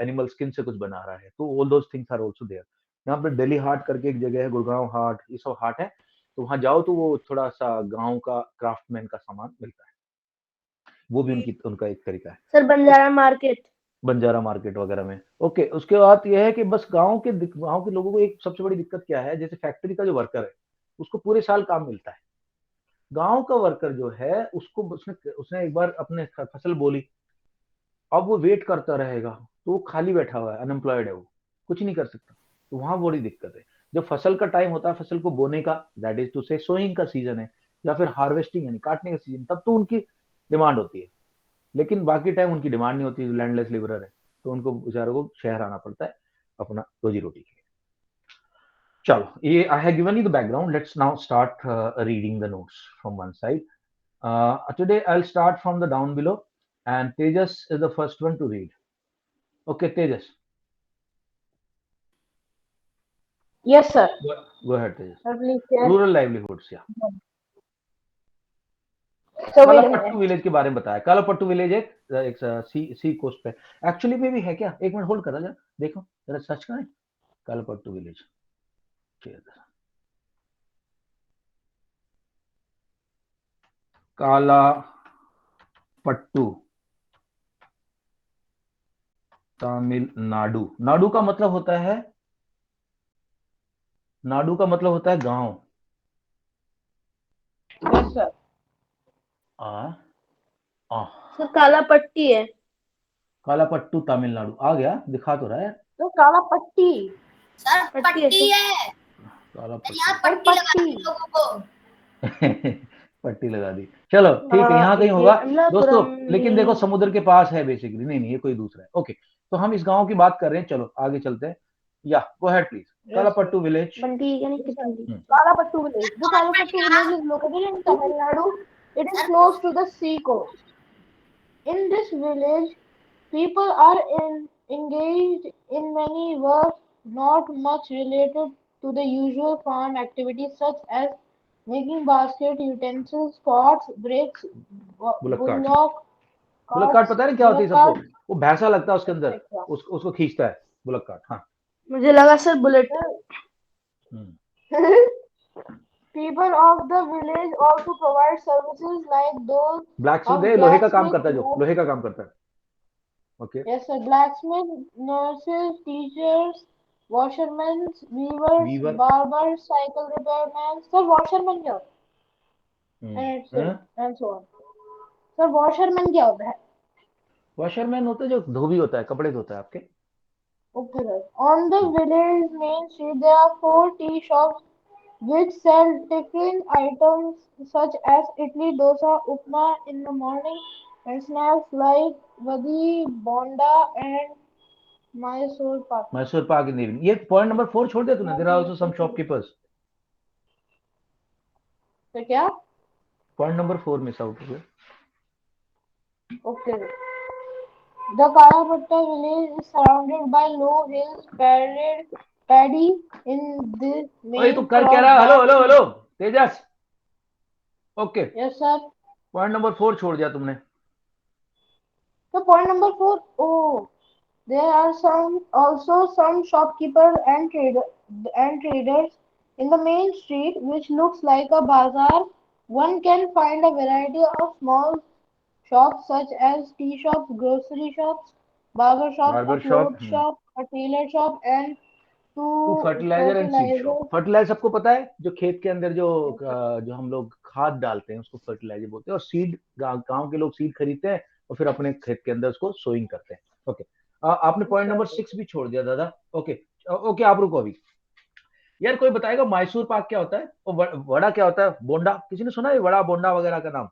एनिमल स्किन से कुछ बना रहा है, तो all those things are also there. यहाँ पे दिल्ली हाट करके एक जगह है, गुड़गांव हाट, ये सब हाट है, तो वहां जाओ तो वो थोड़ा सा गांव का क्राफ्टमैन का सामान मिलता है, वो भी उनका एक तरीका है। Sir Banjara market. Banjara market वगैरह में। ओके, उसके बाद यह है कि बस गांव के लोगों को एक सबसे बड़ी दिक्कत क्या है, जैसे फैक्ट्री का जो वर्कर है उसको पूरे साल काम मिलता है, गांव का वर्कर जो है उसको उसने एक बार अपने फसल बोली, अब वो वेट करता रहेगा, तो वो खाली बैठा हुआ है, अनएम्प्लॉयड है, वो कुछ नहीं कर सकता, तो वहां बड़ी दिक्कत है। जब फसल का टाइम होता है, फसल को बोने का, दैट इज टू से सोइंग का सीजन है, या फिर हार्वेस्टिंग यानी काटने का सीजन, तब तो उनकी डिमांड होती है, लेकिन बाकी टाइम उनकी डिमांड नहीं होती, लैंडलेस लेबरर है, तो उनको बेचारों को शहर आना पड़ता है अपना रोजी रोटी के लिए। चलो, ये I have given you the background, let's now start reading the notes from one side. Today I'll start from the down below, and Tejas is the first one to read. Okay, Tejas. Yes, sir. Go ahead, Tejas. Sir, please share. Rural livelihoods, yeah. So wait a कालापट्टू minute. Village के बारे में बताया। कालापट्टू village एक सी coast पे, actually में भी है क्या, एक मिनट होल्ड करा जरा, देखो जरा सर्च करें कालापट्टू विलेज। कालापट्टू तमिलनाडु, नाडु का मतलब होता है, नाडु का मतलब होता है गांव। Yes, sir. सर काला पट्टी है। कालापट्टू तमिलनाडु आ गया, दिखा तो रहा है तो काला पट्टी। सर पट्टी है, पट्टी है, कालापट्टू यहाँ पट्टी लगा दी लोगों को। पट्टी लगा दी, चलो ठीक है, यहाँ कहीं होगा दोस्तों, अल्लाहपुरम लेकिन देखो समुद्र के पास है बेसिकली, नहीं ये कोई दूसरा है। ओके, तो हम इस गांव की बात कर रहे हैं, चलो आगे चलते हैं, yeah go ahead please. Kalapattu village, बंटी है नहीं कितनी। Kalapattu village. The Kalapattu village is located in Tamil Nadu. It is close to the sea coast. In this village, people are engaged in many works not much related to the usual farm activities such as making basket, utensils, pots, bricks, bullock cart. bullock bullock cart पता नहीं क्या होती है सबको, वो भैंसा लगता है उसके अंदर, etc. उसको खींचता है बुलक कार्ट। हाँ, मुझे लगा sir bullet. People of the village also provide services like those black of लोहे का काम blacksmith, करता है, जो लोहे का काम करता है। Okay, yes, sir, blacksmith, nurses, teachers, washermen, weavers, weaver, barbers, cycle repairmen. Sir, washerman क्या होता है? And so on. Sir, washerman क्या होता है? वॉशरमैन होता है जो धोबी होता है, कपड़े धोता है आपके। Okay, sir. On the village main street, there are 4 tea shops which sell different items such as idli, dosa, upma in the morning, and snacks like vadi, bonda, and Mysore pak. Mysore pak in evening, ये point number 4 छोड़ दिया तूने, there are also some shopkeepers, तो क्या? Point number 4 miss out हो गया। Okay. The Kalapatta village is surrounded by low hills, paddy in this ओए तू main कर क्या crop रहा, hello that. Hello hello Tejas. Okay, Yes, sir. Point number 4 छोड़ दिया तुमने। So point number 4. Oh, there are some shopkeepers and traders in the main street, which looks like a bazaar. One can find a variety of small shops such as tea shops, grocery shops, barber shops, a barber shop, clothes shop, a tailor shop, and two two fertilizer and seed shop. fertilizer. Fertilizer सबको पता है, जो खेत के अंदर जो हम लोग खाद डालते हैं उसको फर्टिलाइजर बोलते हैं, और सीड गांव के लोग सीड खरीदते हैं और फिर अपने खेत के अंदर उसको सोइंग करते हैं। ओके, आपने पॉइंट नंबर 6 भी छोड़ दिया दादा। ओके ओके, आप रुको अभी। यार कोई बताएगा मैसूर पाक क्या होता है, और वड़ा क्या होता है, बोंडा, किसी ने सुना है वड़ा बोंडा वगैरह का नाम?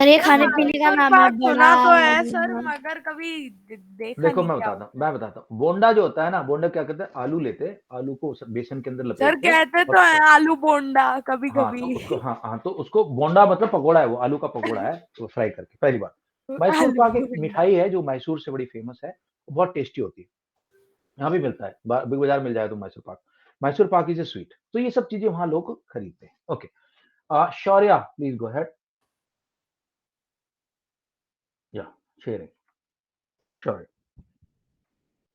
और ये खाने पीने का मैसूर नाम है पाक सुना तो है बड़ा। सर, मगर कभी देखा देखो नहीं मैं क्या बताता हूँ, होता है। मैं बताता हूँ। बोंडा जो होता है ना, बोंडा क्या कहते हैं, आलू लेते हैं, आलू को बेसन के अंदर सर लपेटते हैं कहते तो और है आलू बोंडा कभी हाँ तो कभी। उसको हाँ तो उसको बोंडा मतलब पकोड़ा है, वो आलू का पकोड़ा है, वो फ्राई करके। पहली बात, मैसूर आलू पाक एक बोंडा। मिठाई है जो मैसूर से बड़ी फेमस है, वो बहुत टेस्टी होती है। यहाँ भी मिलता है, बिग बाजार मिल जाए तो Mysore pak. Mysore pak is a sweet, तो ये सब चीजें वहां लोग खरीदते हैं। Okay, Shaurya please go ahead. Yeah sharing Shaurya.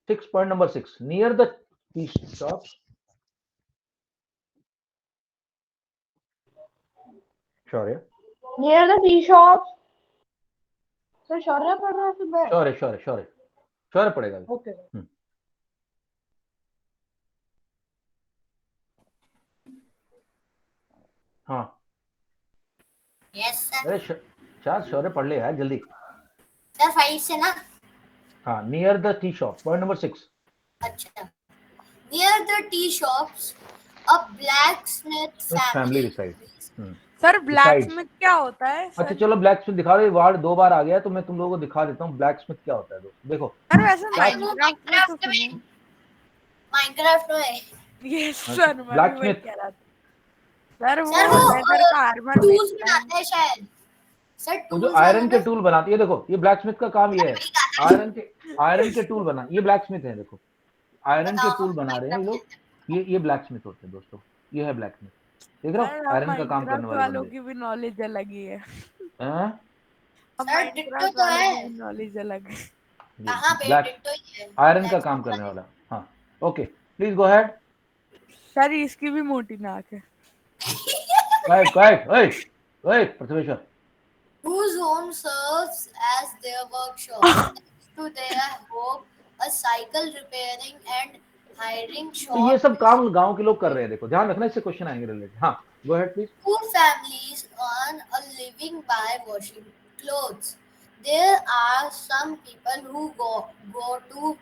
6 near the tea shops। Shaurya Near the tea shops. Sir Shaurya पढ़ रहा है फिर मैं? शौर्य शौर्य शौर्य शौर्य पड़ेगा अभी। ओके। हाँ यस सर। अरे चार शौर्य पढ़ ले यार जल्दी। सर 5 से ना? हाँ, near the tea shop, point number 6। अच्छा। Near the tea shops, a blacksmith family family. Reside sir black resides. Smith क्या होता है अच्छा सर? चलो ब्लैक स्मिथ दिखा रहे, वार्ड 2 बार आ गया तो मैं तुम लोगों को दिखा देता हूँ ब्लैक स्मिथ क्या होता है। दोस्तों देखो, सर वैसे अच्छा ब्लैक वो माइनक्राफ्ट में तो सुना है। माइनक्राफ्ट में। यस सर, मैं भी ब्लैक वही स्मिथ कह रहा था। सर सर वो वो लेदर का आर्मर टूल्स बेचता है। बनाता है शायद। सर वो जो टूल्स वाला आयरन के ना? टूल बनाती है, देखो ये ब्लैक स्मिथ का काम ये है। वही आता है। आयरन के टूल बना, ये ब्लैक स्मिथ है। देखो आयरन के बताओ टूल हम बना रहे हैं ये माइनक्राफ्ट लोग, खेलते हैं। ये ब्लैक स्मिथ होते हैं दोस्तों। ये है ब्लैक स्मिथ, देख रहे सर हो, अब आयरन का काम करने माइनक्राफ्ट वाले वालों बंदे। की भी नॉलेज अलग ही है। हैं? अब सर डिट्टो माइनक्राफ्ट तो वालों है। की भी नॉलेज अलग है। ये कहाँ पे ब्लैक डिट्टो ही है। आयरन का ब्लैक काम करने वाला। हाँ okay, please go head. Sir इसकी भी मोटी नाक है। क्वाइट क्वाइट, ओए ओए प्रथमेश्वर। whose home serves as their workshop. Next to their home, a cycle repairing and hiring तो ये shop. सब काम गांव के लोग कर रहे हैं। देखो ध्यान रखना, इससे क्वेश्चन आएंगे रिलेटेड। हाँ go ahead please. Two families earn a living by washing clothes. There are some people who go to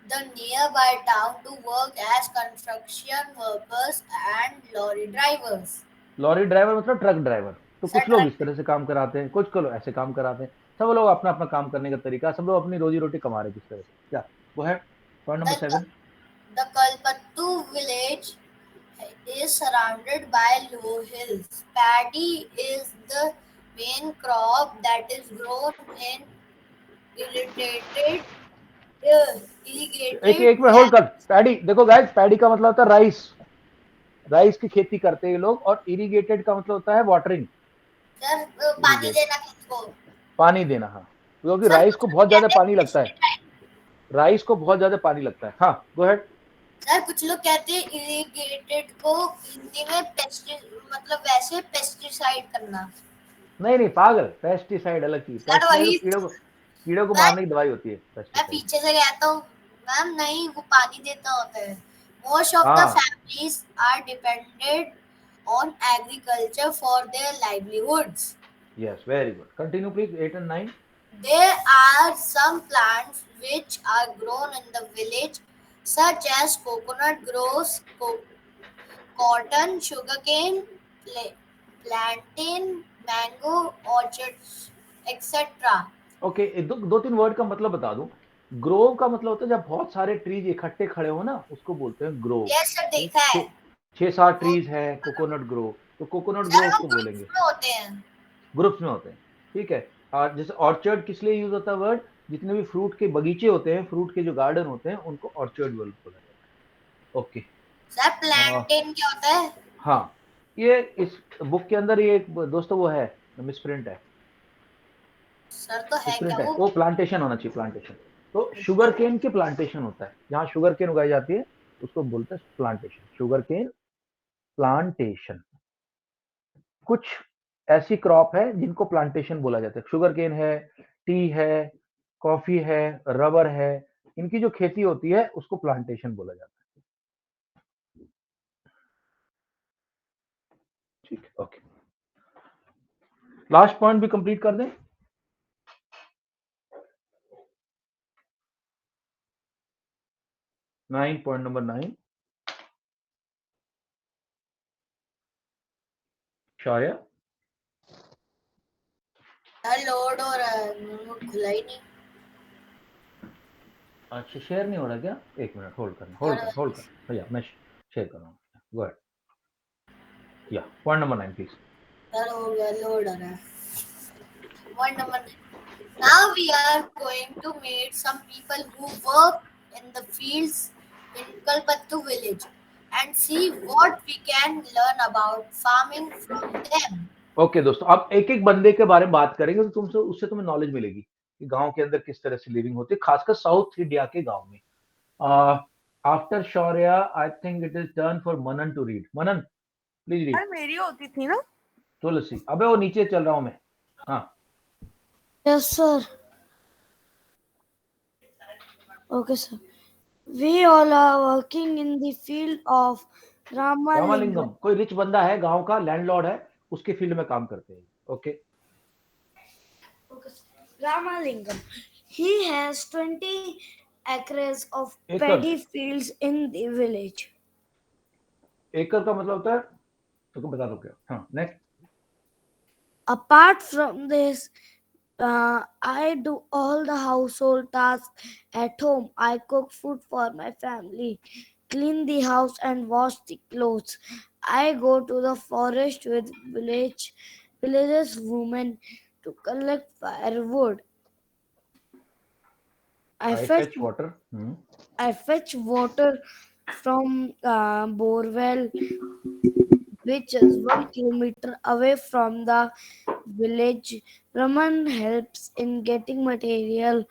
the nearby town to work as construction workers and lorry drivers. Lorry driver मतलब truck driver. तो Sir, कुछ लोग इस तरह से काम कराते हैं, कुछ को लोग ऐसे काम कराते हैं। सब लोग अपना अपना काम करने का तरीका, सब लोग अपनी रोजी रोटी कमा रहे हैं किस तरह से। क्या go ahead, point number 7। the Kalpattu village is surrounded by low hills. Paddy is the main crop that is grown in irrigated, एक irrigated एक में होल्ड कर। पैडी देखो गाइस, पैडी का मतलब होता है राइस, राइस की खेती करते हैं ये लोग। और इरिगेटेड का मतलब होता है वाटरिंग, सर पानी इरिगेट देना खेत को। पानी देना। हाँ क्योंकि सर राइस कुछ को लोग बहुत ज्यादा कहते हैं पानी लगता है, pesticide। राइस को बहुत ज्यादा पानी लगता है। हाँ गो हेड। सर कुछ लोग कहते हैं इरिगेटेड को हिंदी में मतलब वैसे पेस्टिसाइड करना। नहीं नहीं पागल, पेस्टिसाइड अलग चीज। सर पेस्टिसाइड वही कीड़ों को मैं मारने की दवाई होती है मैं पेस्टिसाइड। पीछे से कहता हूँ मैम नहीं वो पानी देता होता है। Most of the हाँ families are dependent on agriculture for their livelihoods. Yes very good, continue please 8 and 9। There are some plants which are grown in the village, such as coconut groves, cotton, sugarcane, plantain, mango, orchards, etc. Okay, दो तीन word का मतलब बता दूं। Grove का मतलब होता है जब बहुत सारे ट्रीज इकट्ठे खड़े हो ना, उसको बोलते हैं ग्रोव। Yes sir देखा है। 6-7 वो ट्रीज है कोकोनट ग्रोव, तो कोकोनट सर ग्रोव वो को ग्रुप्स बोलेंगे, में होते हैं। ग्रुप्स में होते हैं। ठीक है। और जैसे ऑर्चर्ड किस लिए यूज होता है वर्ड, जितने भी फ्रूट के बगीचे होते हैं, फ्रूट के जो गार्डन होते हैं, उनको ऑर्चर्ड वर्ड बोला जाता है। ओके। सर प्लांटेन क्या होता है? हाँ ये इस बुक के अंदर ये एक दोस्तों वो है, मिसप्रिंट है। सर तो है क्या मिसप्रिंट है, वो? वो प्लांटेशन होना चाहिए, प्लांटेशन। तो शुगर केन के प्लांटेशन होता है, जहाँ शुगर केन उगाई जाती है उसको बोलते हैं प्लांटेशन, शुगर केन प्लांटेशन। कुछ ऐसी क्रॉप है जिनको प्लांटेशन बोला जाता है। शुगर केन है, टी है, कॉफी है, रबर है, इनकी जो खेती होती है उसको प्लांटेशन बोला जाता है। ठीक है ओके, लास्ट पॉइंट भी कंप्लीट कर दें। 9, पॉइंट नंबर 9। शौर्य यार लोड हो रहा है, खुला ही नहीं। अच्छा शेयर नहीं हो रहा क्या? एक मिनट होल्ड करना भैया, मैं शेयर कर रहा हूँ। गो अहेड, या पॉइंट नंबर 9 प्लीज। यार हो गया, लोड आ रहा है। Point number 9. Now we are going to meet some people who work in the fields in Kalpattu village and see what we can learn about farming from them. Okay दोस्तों, अब एक एक बंदे के बारे में बात करेंगे तो तुमसे उससे तुम्हें नॉलेज मिलेगी कि गांव के अंदर किस तरह से लिविंग होती है, खासकर साउथ इंडिया के गांव में। After Shaurya I think it is turn for Manan to read. Manan please read. यार मेरी होती थी ना। तुलसी, अबे वो नीचे चल रहा हूं मैं। हाँ Yes, sir. Okay, sir. We all are working in the field of Ramalingam. Ramalingam कोई रिच बंदा है, गांव का लैंडलॉर्ड है, उसके फील्ड में काम करते हैं। Okay Okay, sir. Ramalingam. He has 20 acres of Acres. paddy fields in the village. एकड़ का मतलब होता है, तुमको बता दो क्या? हाँ next. Apart from this, I do all the household tasks at home. I cook food for my family, clean the house, and wash the clothes. I go to the forest with villagers women to collect firewood. I I fetch fetch water. I fetch water from borewell, which is 1 kilometer away from the village. Raman helps in getting material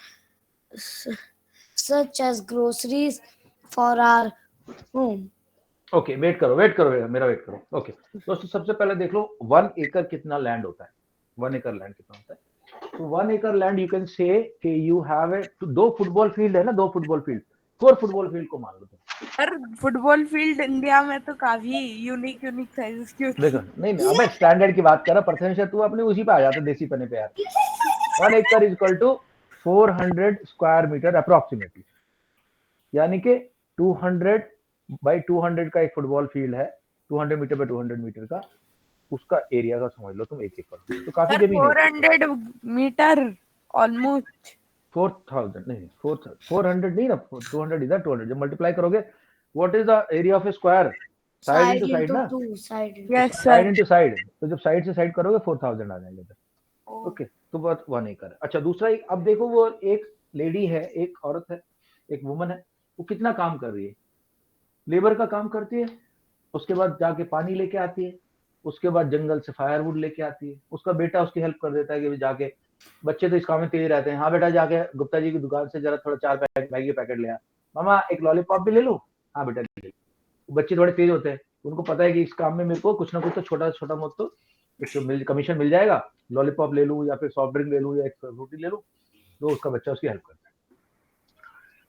such as groceries for our home. Okay wait करो भैया, मेरा wait करो। Okay दोस्तों, सबसे पहले देख लो 1 एकड़ कितना लैंड होता है। 1 एकड़ लैंड कितना होता है? तो 1 एकड़ लैंड यू कैन से कि you have a 2 football field है ना, 2 फुटबॉल फील्ड, 4 फुटबॉल फील्ड को मान लो तुम। यार फुटबॉल फील्ड इंडिया में तो काफी यूनिक साइजेस की होती देखो है। नहीं अबे स्टैंडर्ड की बात कर रहा, परसेंटेज तू अपने उसी पे आ जाता देसी पने पे यार। 1 एकड़ is equal to 400 square meter approximately, यानी कि 200 बाई 200 का एक फुटबॉल फील्ड है, 200 मीटर बाई 200 मीटर का, उसका एरिया का समझ लो तुम 1 एकड़, तो काफी यार जमीन है। 400 मीटर ऑलमोस्ट 4000 नहीं 400 नहीं ना, 200 इधर 200 जब मल्टीप्लाई करोगे, what is the area of A square? Side Side into side into ना, two, side into yes side sir. Into side, तो जब साइड से साइड करोगे 4000 आ जाएंगे इधर। ओके तो बात 1 एकड़ है। अच्छा दूसरा, अब देखो वो एक लेडी है, एक औरत है, एक वुमन है, वो कितना काम कर रही है? लेबर का काम करती है, उसके बाद जाके पानी लेके आती है, उसके बाद जंगल से फायरवुड लेके आती है, उसका बेटा उसकी हेल्प कर देता है कि जाके, बच्चे तो इस काम में तेज रहते हैं, हाँ बेटा जाके गुप्ता जी की दुकान से जरा थोड़ा 4 पैकेट मैगी पैकेट ले आ, मामा एक लॉलीपॉप भी ले लो, हाँ बेटा ले लो। बच्चे थोड़े तेज होते हैं, उनको पता है कि इस काम में मेरे को कुछ ना कुछ तो छोटा छोटा बहुत तो कमीशन मिल जाएगा, लॉलीपॉप ले लूँ या फिर सॉफ्ट ड्रिंक ले लूँ या एक फ्रूटी ले लूँ, तो उसका बच्चा उसकी हेल्प करता है।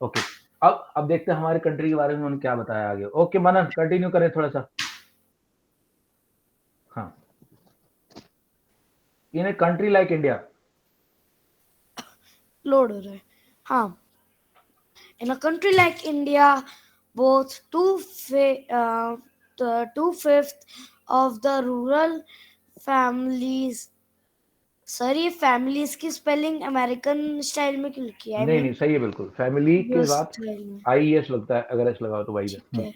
ओके अब देखते हैं हमारे कंट्री के बारे में उन्होंने क्या बताया आगे। ओके मनन कंटिन्यू करें थोड़ा सा। हाँ, in a country like India, load हो रहा है। हाँ, in a country like India, both 2/5 of the rural families. Sir ये फैमिलीज की स्पेलिंग अमेरिकन स्टाइल में क्यों लिखी है? नहीं सही है बिल्कुल, फैमिली के US बाद स्टाइल में। IES लगता है, अगर एस लगाओ तो वाई ठीक है।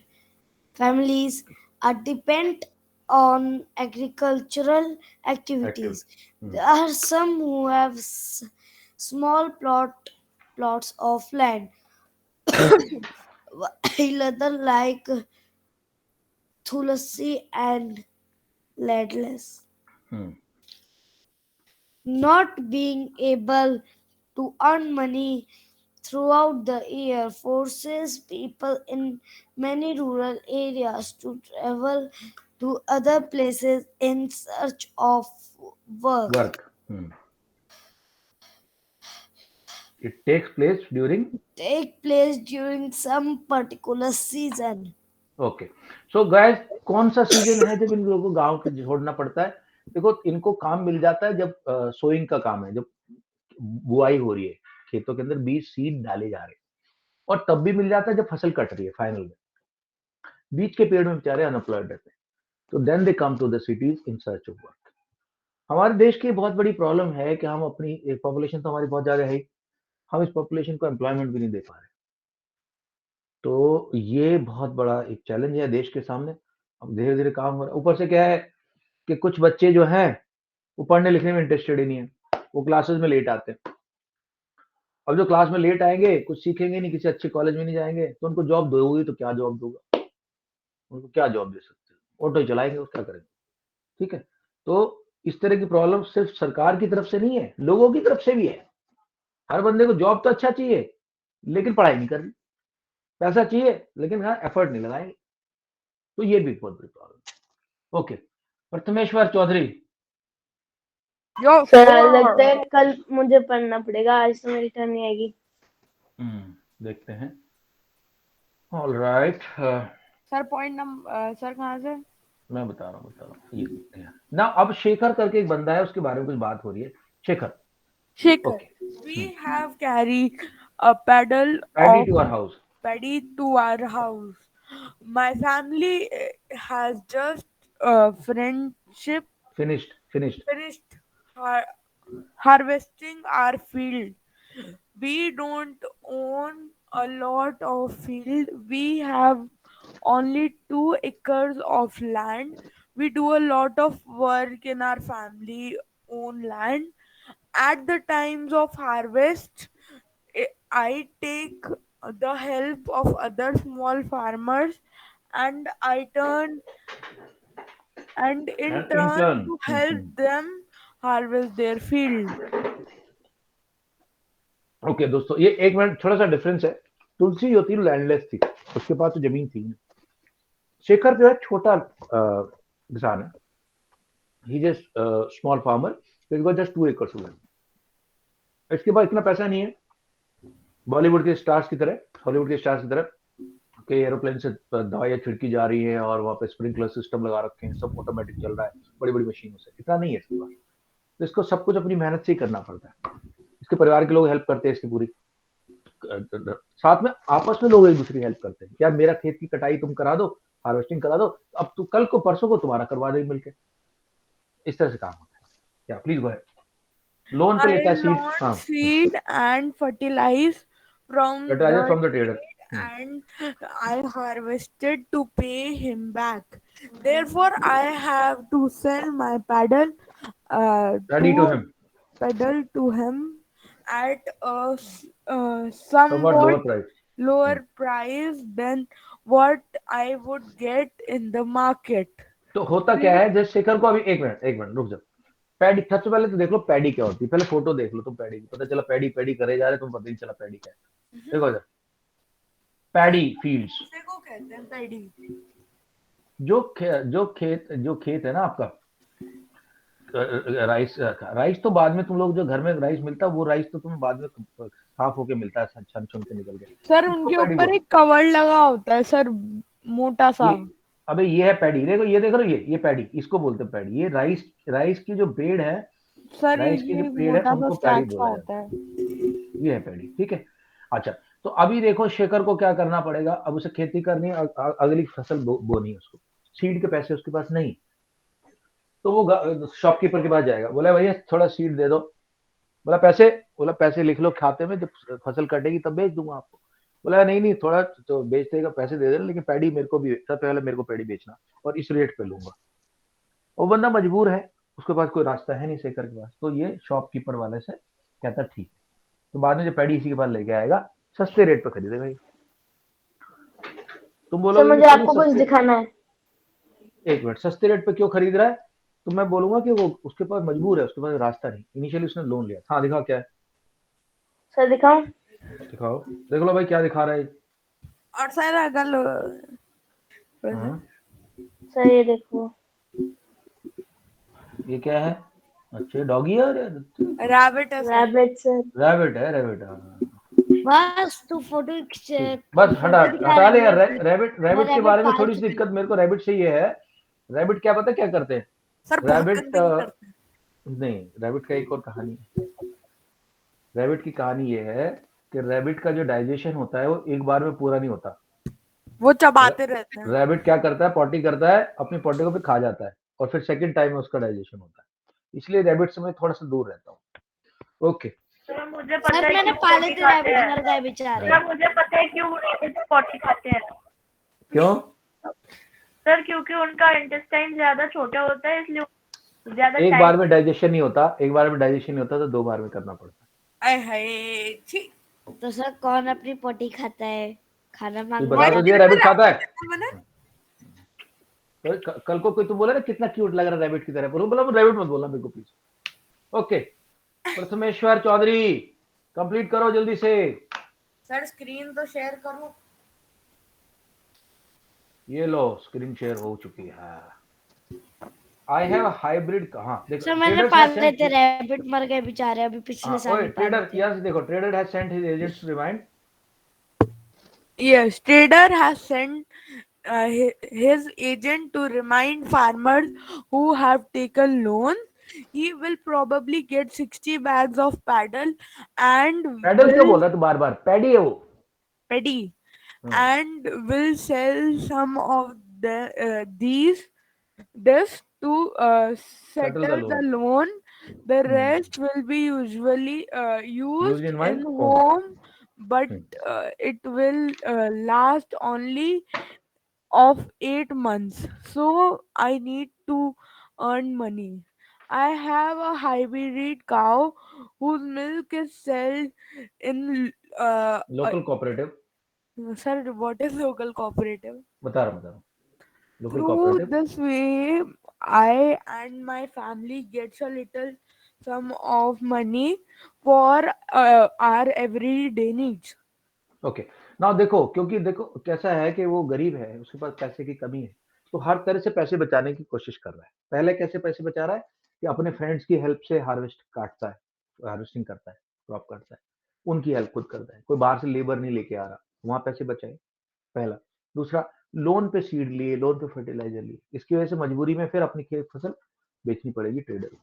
Families are depend on agricultural activities. There are some who have small plots of land, while other like Tulsi and Ladles. Not being able to earn money throughout the year forces people in many rural areas to travel to other places in search of work. It takes place during some particular season. Okay so guys, कौन सा season है जब इन लोगों को गांव के छोड़ना पड़ता है? देखो इनको काम मिल जाता है जब सोइंग का काम है, जब बुआई हो रही है, खेतों के अंदर बीज सीड डाले जा रहे हैं, और तब भी मिल जाता है जब फसल कट रही है फाइनल में, बीच के पीरियड में बेचारे अनएम्प्लॉयड रहते हैं, तो then they come to the cities in search of work. हमारे देश की बहुत बड़ी प्रॉब्लम है कि हम अपनी पॉपुलेशन तो हमारी बहुत ज्यादा है, हम इस पॉपुलेशन को एम्प्लॉयमेंट भी नहीं दे पा रहे। तो ये बहुत बड़ा एक चैलेंज है देश के सामने। अब धीरे धीरे काम हो रहा है। ऊपर से क्या है कि कुछ बच्चे जो हैं वो पढ़ने लिखने में इंटरेस्टेड ही नहीं है, वो क्लासेस में लेट आते हैं। अब जो क्लास में लेट आएंगे, कुछ सीखेंगे नहीं, किसी अच्छे कॉलेज में नहीं जाएंगे, तो उनको जॉब दोगे तो क्या जॉब दूंगा, उनको क्या जॉब दे सकते हैं, ऑटो चलाएंगे, वो क्या करेंगे। ठीक है, तो इस तरह की प्रॉब्लम सिर्फ सरकार की तरफ से नहीं है, लोगों की तरफ से भी है। हर बंदे को जॉब तो अच्छा चाहिए, लेकिन पढ़ाई नहीं करनी, पैसा चाहिए लेकिन हाँ एफर्ट नहीं लगाएंगे, तो ये भी बहुत बड़ी प्रॉब्लम। ओके, प्रथमेश्वर चौधरी। यो सर लगता है कल मुझे पढ़ना पड़ेगा, आज तो मेरी टर्न नहीं आएगी। देखते हैं। All right, sir point number sir कहाँ से? मैं बता रहा हूँ ये देखते हैं ना। अब शेखर करके एक बंदा है, उसके बारे में कुछ बात हो रही है। Shekhar, Shekhar, okay, we have carried a paddle paddy of to our house, paddy to our house. My family has just friendship finished finished harvesting our field. We don't own a lot of field. We have only 2 acres of land. We do a lot of work in our family own land. At the times of harvest, I take the help of other small farmers, and I turn and in and in turn turn. to help them harvest their field. Okay दोस्तों, ये एक minute, थोड़ा सा difference है। तुलसी जो थी landless थी, उसके पास तो जमीन थी नहीं। शेखर जो है छोटा किसान है, he just small farmer, just 2 acres land. इसके पास इतना पैसा नहीं है बॉलीवुड के स्टार्स की तरह, हॉलीवुड के स्टार्स की तरह कि एरोप्लेन से दवाइयाँ छिड़की जा रही है और वहाँ पे स्प्रिंकलर सिस्टम लगा रखे हैं, सब ऑटोमेटिक चल रहा है बड़ी बड़ी मशीनों से। इतना नहीं है इसके पास, तो इसको सब कुछ अपनी मेहनत से ही करना पड़ता है। इसके परिवार के लोग हेल्प करते हैं इसकी पूरी, साथ में आपस में लोग एक दूसरे की हेल्प करते हैं। यार मेरा खेत की कटाई तुम करा दो, हार्वेस्टिंग करा दो, अब तू कल को परसों को तुम्हारा करवा देंगे मिलके। इस तरह से काम होता है। क्या प्लीज गो अहेड। लोन पे लेता है I सीड, launch हाँ, seed and fertilize from fertilizer the from the trader, trade, and I harvested to pay him back. Therefore, I have to sell my paddle ready to him, to him at a somewhat somewhat lower price. lower price than what I would get in the market. तो होता क्या है, जैसे शेखर को अभी एक minute रुक जाओ। पैडी, सबसे पहले तो देख लो पैडी क्या होती है, पहले फोटो देख लो तुम पैडी की, पता चला पैडी पैडी करे जा रहे, तुम पता नहीं चला पैडी क्या है। देखो इधर, पैडी फील्ड्स, उसे को कहते हैं पैडी। जो खेत है ना आपका, राइस तो बाद में तुम लोग, जो घर में राइस मिलता है वो राइस तो तुम्हें बाद में साफ होके मिलता है, छन छन के निकल के। सर इसको उनके पैडी ऊपर बोलते एक कवर लगा होता है सर, मोटा सा। हैं। अबे ये है पैडी, देखो ये देख रहे हो, ये पैडी, इसको बोलते हैं पैडी। ये राइस की जो बेड है, सर राइस की ये जो पेड़ है मोटा सा उनको पैडी स्टैच बोला होता जाता है। है। ये है पैडी, ठीक है। अच्छा, तो अभी देखो शेखर को क्या करना पड़ेगा। अब उसे खेती करनी है, अगली फसल बोनी है उसको, सीड के पैसे उसके पास नहीं, तो वो शॉपकीपर के पास जाएगा, बोला भैया थोड़ा सीड दे दो। बोला पैसे लिख लो खाते में, जब फसल कटेगी तब बेच दूंगा आपको। बोला नहीं थोड़ा तो बेच देगा, पैसे दे देना, लेकिन पैडी मेरे को भी, सबसे पहले मेरे को पैडी बेचना और इस रेट पे लूंगा। वो बंदा मजबूर है, उसके पास कोई रास्ता है नहीं शेखर के पास, तो ये शॉपकीपर वाले से कहता ठीक है। तो बाद में जब पैडी इसी के पास लेके आएगा, सस्ते रेट पे खरीदेगा ये। तुम सर बोलोगे मुझे आपको कुछ दिखाना है। एक मिनट, सस्ते रेट पे क्यों खरीद रहा है, तो मैं बोलूंगा कि वो उसके पास मजबूर है, उसके पास रास्ता नहीं, इनिशियली उसने लोन लिया। हाँ दिखाओ क्या है, सर दिखाऊं? दिखाओ, देख लो भाई क्या दिखा रहा है। और सर अगर हाँ, सर ये देखो, ये क्या है, अच्छा डॉगी है, रैबिट है सर। Rabbit sir. रैबिट है, रैबिट, हाँ। बस तू फोटो चेक, बस हटा ले यार, रैबिट rabbit के बारे में पाल थोड़ी सी चुकी दिक्कत मेरे को रैबिट से ये है। रैबिट क्या पता क्या करते हैं सर बहुत रैबिट, गंदगी करते हैं। नहीं, रैबिट का एक और कहानी है। रैबिट की कहानी ये है कि रैबिट का जो डाइजेशन होता है वो एक बार में पूरा नहीं होता। वो चबाते रहते हैं। रैबिट क्या करता है, पॉटी करता है, अपनी पॉटी को फिर खा जाता है और फिर सेकंड टाइम में उसका डाइजेशन होता है। इसलिए रैबिट से मैं थोड़ा सा दूर रहता हूँ। ओके, सर मुझे पता सर है मैंने क्यों पाले potty थे खाते रैबिट, हैं। मर गए बेचारे। सर मुझे पता है क्यों रैबिट पॉटी खाते हैं। क्यों? सर क्योंकि उनका इंटेस्टाइन ज्यादा छोटा होता है, इसलिए ज्यादा एक टाइम। बार में डाइजेशन नहीं होता, एक बार में डाइजेशन नहीं होता तो 2 बार में करना पड़ता है। आय हाय छी। तो सर कौन अपनी पोटी खाता है? खाना तू मांगने बता तो जाता दिया है। रैबिट खाता है। मनन तो कल को कोई तू बोला ना कितना क्यूट लग रहा है रैबिट की तरह, बोला रैबिट मत बोलना मेरे को प्लीज। ओके, प्रथमेश्वर चौधरी कंप्लीट करो जल्दी से। सर स्क्रीन तो शेयर करो। ये लो स्क्रीन शेयर हो चुकी है। आई हैव हाइब्रिड, हाँ देखो सर मैंने ट्रेडर्स हैव पाले थे सेंट, रैबिट, मर गए बेचारे, अभी पिछले साल ओए ही पाले ट्रेडर, थे। यस देखो trader has sent his agents to remind. Yes, trader has sent his agent to remind farmers who have taken loans. He will probably get 60 bags of paddle and paddle क्यों will बोल रहा है तू बार बार? Paddy है वो। paddy hmm, and will sell some of these this to settle the settle the loan, loan. The rest will be usually used used in my in home। home, but it will last only of 8 months. So I need to earn money. I have a hybrid cow whose milk is sold in local cooperative, sir, what is local cooperative? बता रहा हूँ local Through cooperative. this way, I and my family gets a little sum of money for our everyday needs. Okay, now देखो क्योंकि देखो कैसा है कि वो गरीब है, उसके पास पैसे की कमी है, तो हर तरह से पैसे बचाने की कोशिश कर रहा है। पहले कैसे पैसे बचा रहा है कि अपने फ्रेंड्स की हेल्प से हार्वेस्ट काटता है, हार्वेस्टिंग करता है, क्रॉप काटता है, उनकी हेल्प खुद करता है, कोई बाहर से लेबर नहीं लेके आ रहा, वहां पैसे बचाए पहला। दूसरा, लोन पे सीड लिए, लोन पे फर्टिलाइजर लिए, इसकी वजह से मजबूरी में फिर अपनी खेत फसल बेचनी पड़ेगी ट्रेडर को।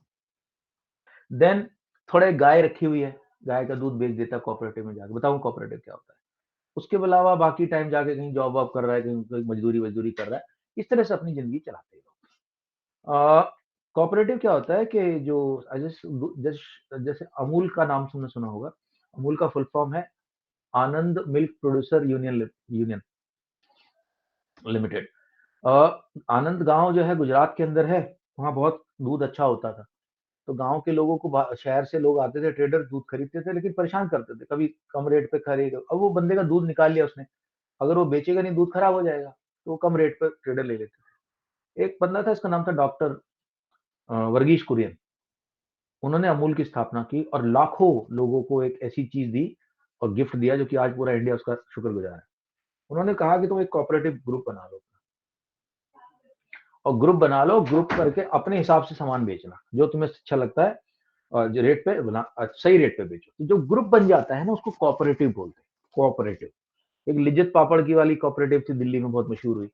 देन थोड़े गाय रखी हुई है, गाय का दूध बेच देता है कोऑपरेटिव में जाकर, बताऊं कोऑपरेटिव क्या होता है। उसके अलावा बाकी टाइम जाके कहीं जॉब वॉब कर रहा है, कहीं कोई मजदूरी वजदूरी कर रहा है, इस तरह से अपनी जिंदगी चलाते हैं लोग। कोऑपरेटिव क्या होता है कि जो जैसे अमूल का नाम तुमने सुना होगा, अमूल का फुल फॉर्म है आनंद मिल्क प्रोड्यूसर यूनियन लिमिटेड। आनंद गांव जो है गुजरात के अंदर है, वहाँ बहुत दूध अच्छा होता था, तो गांव के लोगों को शहर से लोग आते थे, ट्रेडर दूध खरीदते थे, लेकिन परेशान करते थे, कभी कम रेट पे खरीद, अब वो बंदे का दूध निकाल लिया उसने, अगर वो बेचेगा नहीं दूध खराब हो जाएगा, तो वो कम रेट पर ट्रेडर ले लेते थे। एक बंदा था, इसका नाम था डॉक्टर वर्गीश कुरियन, उन्होंने अमूल की स्थापना की और लाखों लोगों को एक ऐसी चीज दी और गिफ्ट दिया जो कि आज पूरा इंडिया उसका शुक्रगुजार है। उन्होंने कहा कि तुम एक कोऑपरेटिव ग्रुप बना लो, और ग्रुप बना लो, ग्रुप करके अपने हिसाब से सामान बेचना जो तुम्हें अच्छा लगता है, और जो रेट पे बना सही रेट पे बेचो। तो जो ग्रुप बन जाता है ना उसको कोऑपरेटिव बोलते हैं। कोऑपरेटिव, एक लिज्जत पापड़ की वाली कोऑपरेटिव थी दिल्ली में, बहुत मशहूर हुई,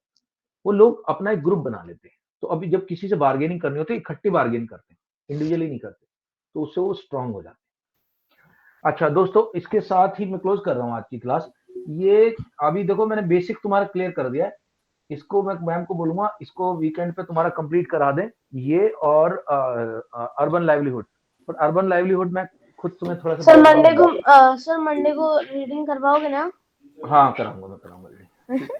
वो लोग अपना एक ग्रुप बना लेते हैं। तो अभी जब किसी से बार्गेनिंग करनी होती है इकट्ठी बार्गेन करते हैं, इंडिविजुअली नहीं करते, तो उससे वो स्ट्रांग हो जाते हैं। अच्छा दोस्तों, इसके साथ ही मैं क्लोज कर रहा हूँ आज की क्लास। ये अभी देखो मैंने बेसिक तुम्हारा क्लियर कर दिया है, इसको मैं मैम को बोलूंगा इसको वीकेंड पे तुम्हारा कंप्लीट करा दें, ये और अर्बन लाइवलीहुड। पर अर्बन लाइवलीहुड मैं खुद तुम्हें थोड़ा सा सर मंडे को रीडिंग करवाओगे ना? हाँ कराऊंगा, मैं कराऊंगा ठीक है।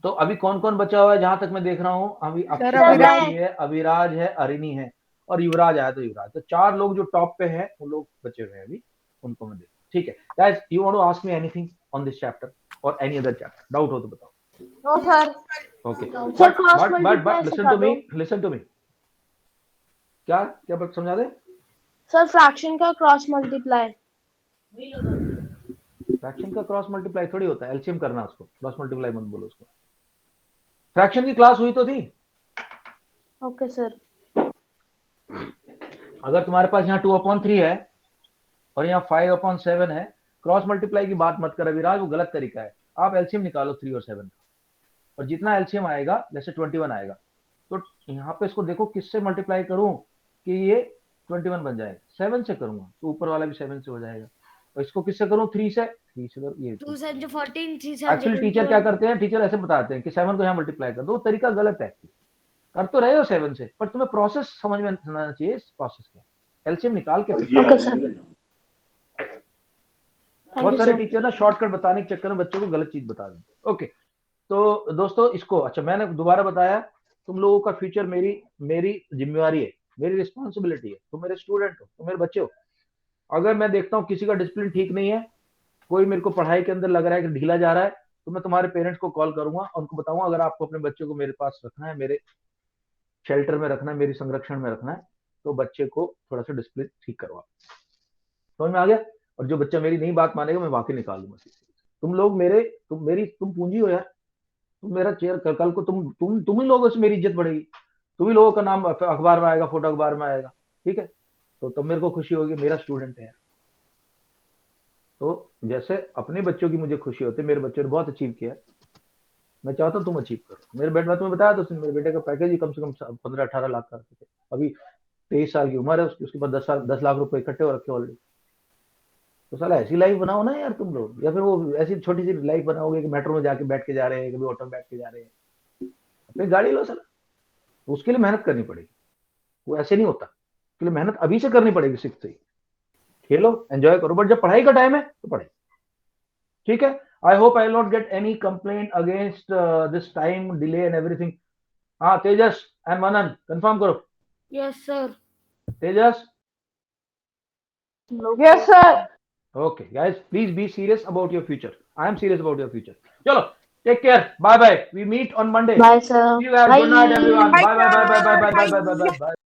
तो अभी कौन कौन बचा हुआ है जहां तक मैं देख रहा हूँ, अभी सर अक्षय है, अविराज है, अरिनी है और युवराज आया, तो युवराज, तो 4 लोग जो टॉप पे हैं वो लोग बचे हुए हैं अभी, उनको मैं देख, ठीक है। Guys, you want to ask me anything on this chapter और एनी अदर चैप्टर, डाउट हो तो बताओ। No sir. Okay, sir cross but multiply listen to me, क्या क्या बात समझा दे? सर फ्रैक्शन का क्रॉस मल्टीप्लाई। फ्रैक्शन का क्रॉस मल्टीप्लाई थोड़ी होता है, एलसीएम करना उसको, क्रॉस मल्टीप्लाई मत बोलो उसको। फ्रैक्शन की क्लास हुई तो थी। Okay sir. अगर तुम्हारे पास यहाँ 2/3 है और यहाँ 5/7 है, क्रॉस मल्टीप्लाई की बात मत कर अविराज, वो गलत तरीका है। आप एलसीएम निकालो 3 और 7 का, और जितना एलसीएम आएगा, जैसे 21 आएगा, तो यहाँ पे इसको देखो किससे मल्टीप्लाई करूं कि ये 21 बन जाए। 7 से करूंगा तो ऊपर वाला भी 7 से हो जाएगा, और इसको किससे करूं? 3 से करूं, ये 2 7 14, 3 7 एक्चुअली टीचर क्या करते हैं, टीचर ऐसे बताते हैं कि 7 को यहाँ मल्टीप्लाई कर दो, वो तरीका गलत है। कर तो रहे हो 7 से, पर तुम्हें प्रोसेस समझ में आना चाहिए। इस प्रोसेस का एलसीएम निकाल के ओके सर, बहुत सारे टीचर ना शॉर्टकट बताने के चक्कर में बच्चों को गलत चीज बता देते। ओके, तो दोस्तों इसको, अच्छा मैंने दोबारा बताया, तुम लोगों का फ्यूचर मेरी जिम्मेवारी है, मेरी रिस्पॉन्सिबिलिटी है। तुम मेरे स्टूडेंट हो, तुम मेरे बच्चे हो। अगर मैं देखता हूँ किसी का डिसिप्लिन ठीक नहीं है, कोई मेरे को पढ़ाई के अंदर लग रहा है कि ढीला जा रहा है, तो मैं तुम्हारे पेरेंट्स को कॉल करूंगा और उनको बताऊंगा अगर आपको अपने बच्चे को मेरे पास रखना है, मेरे शेल्टर में रखना है, मेरी संरक्षण में रखना है, तो बच्चे को थोड़ा सा डिसिप्लिन ठीक करवा। समझ में आ गया? और जो बच्चा मेरी नहीं बात मानेगा मैं वाकई निकाल दूंगा। तुम लोग तुम पूंजी हो यार, तुम मेरा चेयर, कल को तुम ही लोगों से मेरी इज्जत बढ़ेगी, तुम ही लोगों का नाम अखबार में आएगा, फोटो अखबार में आएगा, ठीक है? तो तब मेरे को खुशी होगी, मेरा स्टूडेंट है। तो जैसे अपने बच्चों की मुझे खुशी होती है, मेरे बच्चों ने बहुत अचीव किया, मैं चाहता हूँ तुम अचीव करो। मेरे बेटे, मैं तुम्हें बताया तो मेरे बेटे का पैकेज ही कम से कम 15-18 लाख का थे। अभी 23 साल की उम्र है उसके बाद 10 लाख रुपए इकट्ठे हो रखे ऑलरेडी। तो साला ऐसी लाइफ बनाओ ना यार तुम लोग, या फिर वो ऐसी छोटी सी लाइफ बनाओगे कि मेट्रो में जाके बैठ के जा रहे हैं, कभी ऑटो में बैठ के जा रहे हैं। अपनी गाड़ी लो साला, उसके लिए मेहनत करनी पड़ेगी, वो ऐसे नहीं होता। उसके लिए मेहनत अभी से करनी पड़ेगी, 6 से। खेलो, एंजॉय करो, बट जब पढ़ाई का टाइम है तो पढ़ाई, ठीक है? I hope I will not get any complaint against this time delay and everything. हाँ तेजस and मनन कंफर्म करो। Yes, sir. Tejas, yes sir. okay guys, please be serious about your future. I am serious about your future. चलो, take care, bye bye, we meet on Monday. Bye sir. See you guys, good night everyone, Bye, bye bye bye bye bye sir. bye bye bye bye bye bye.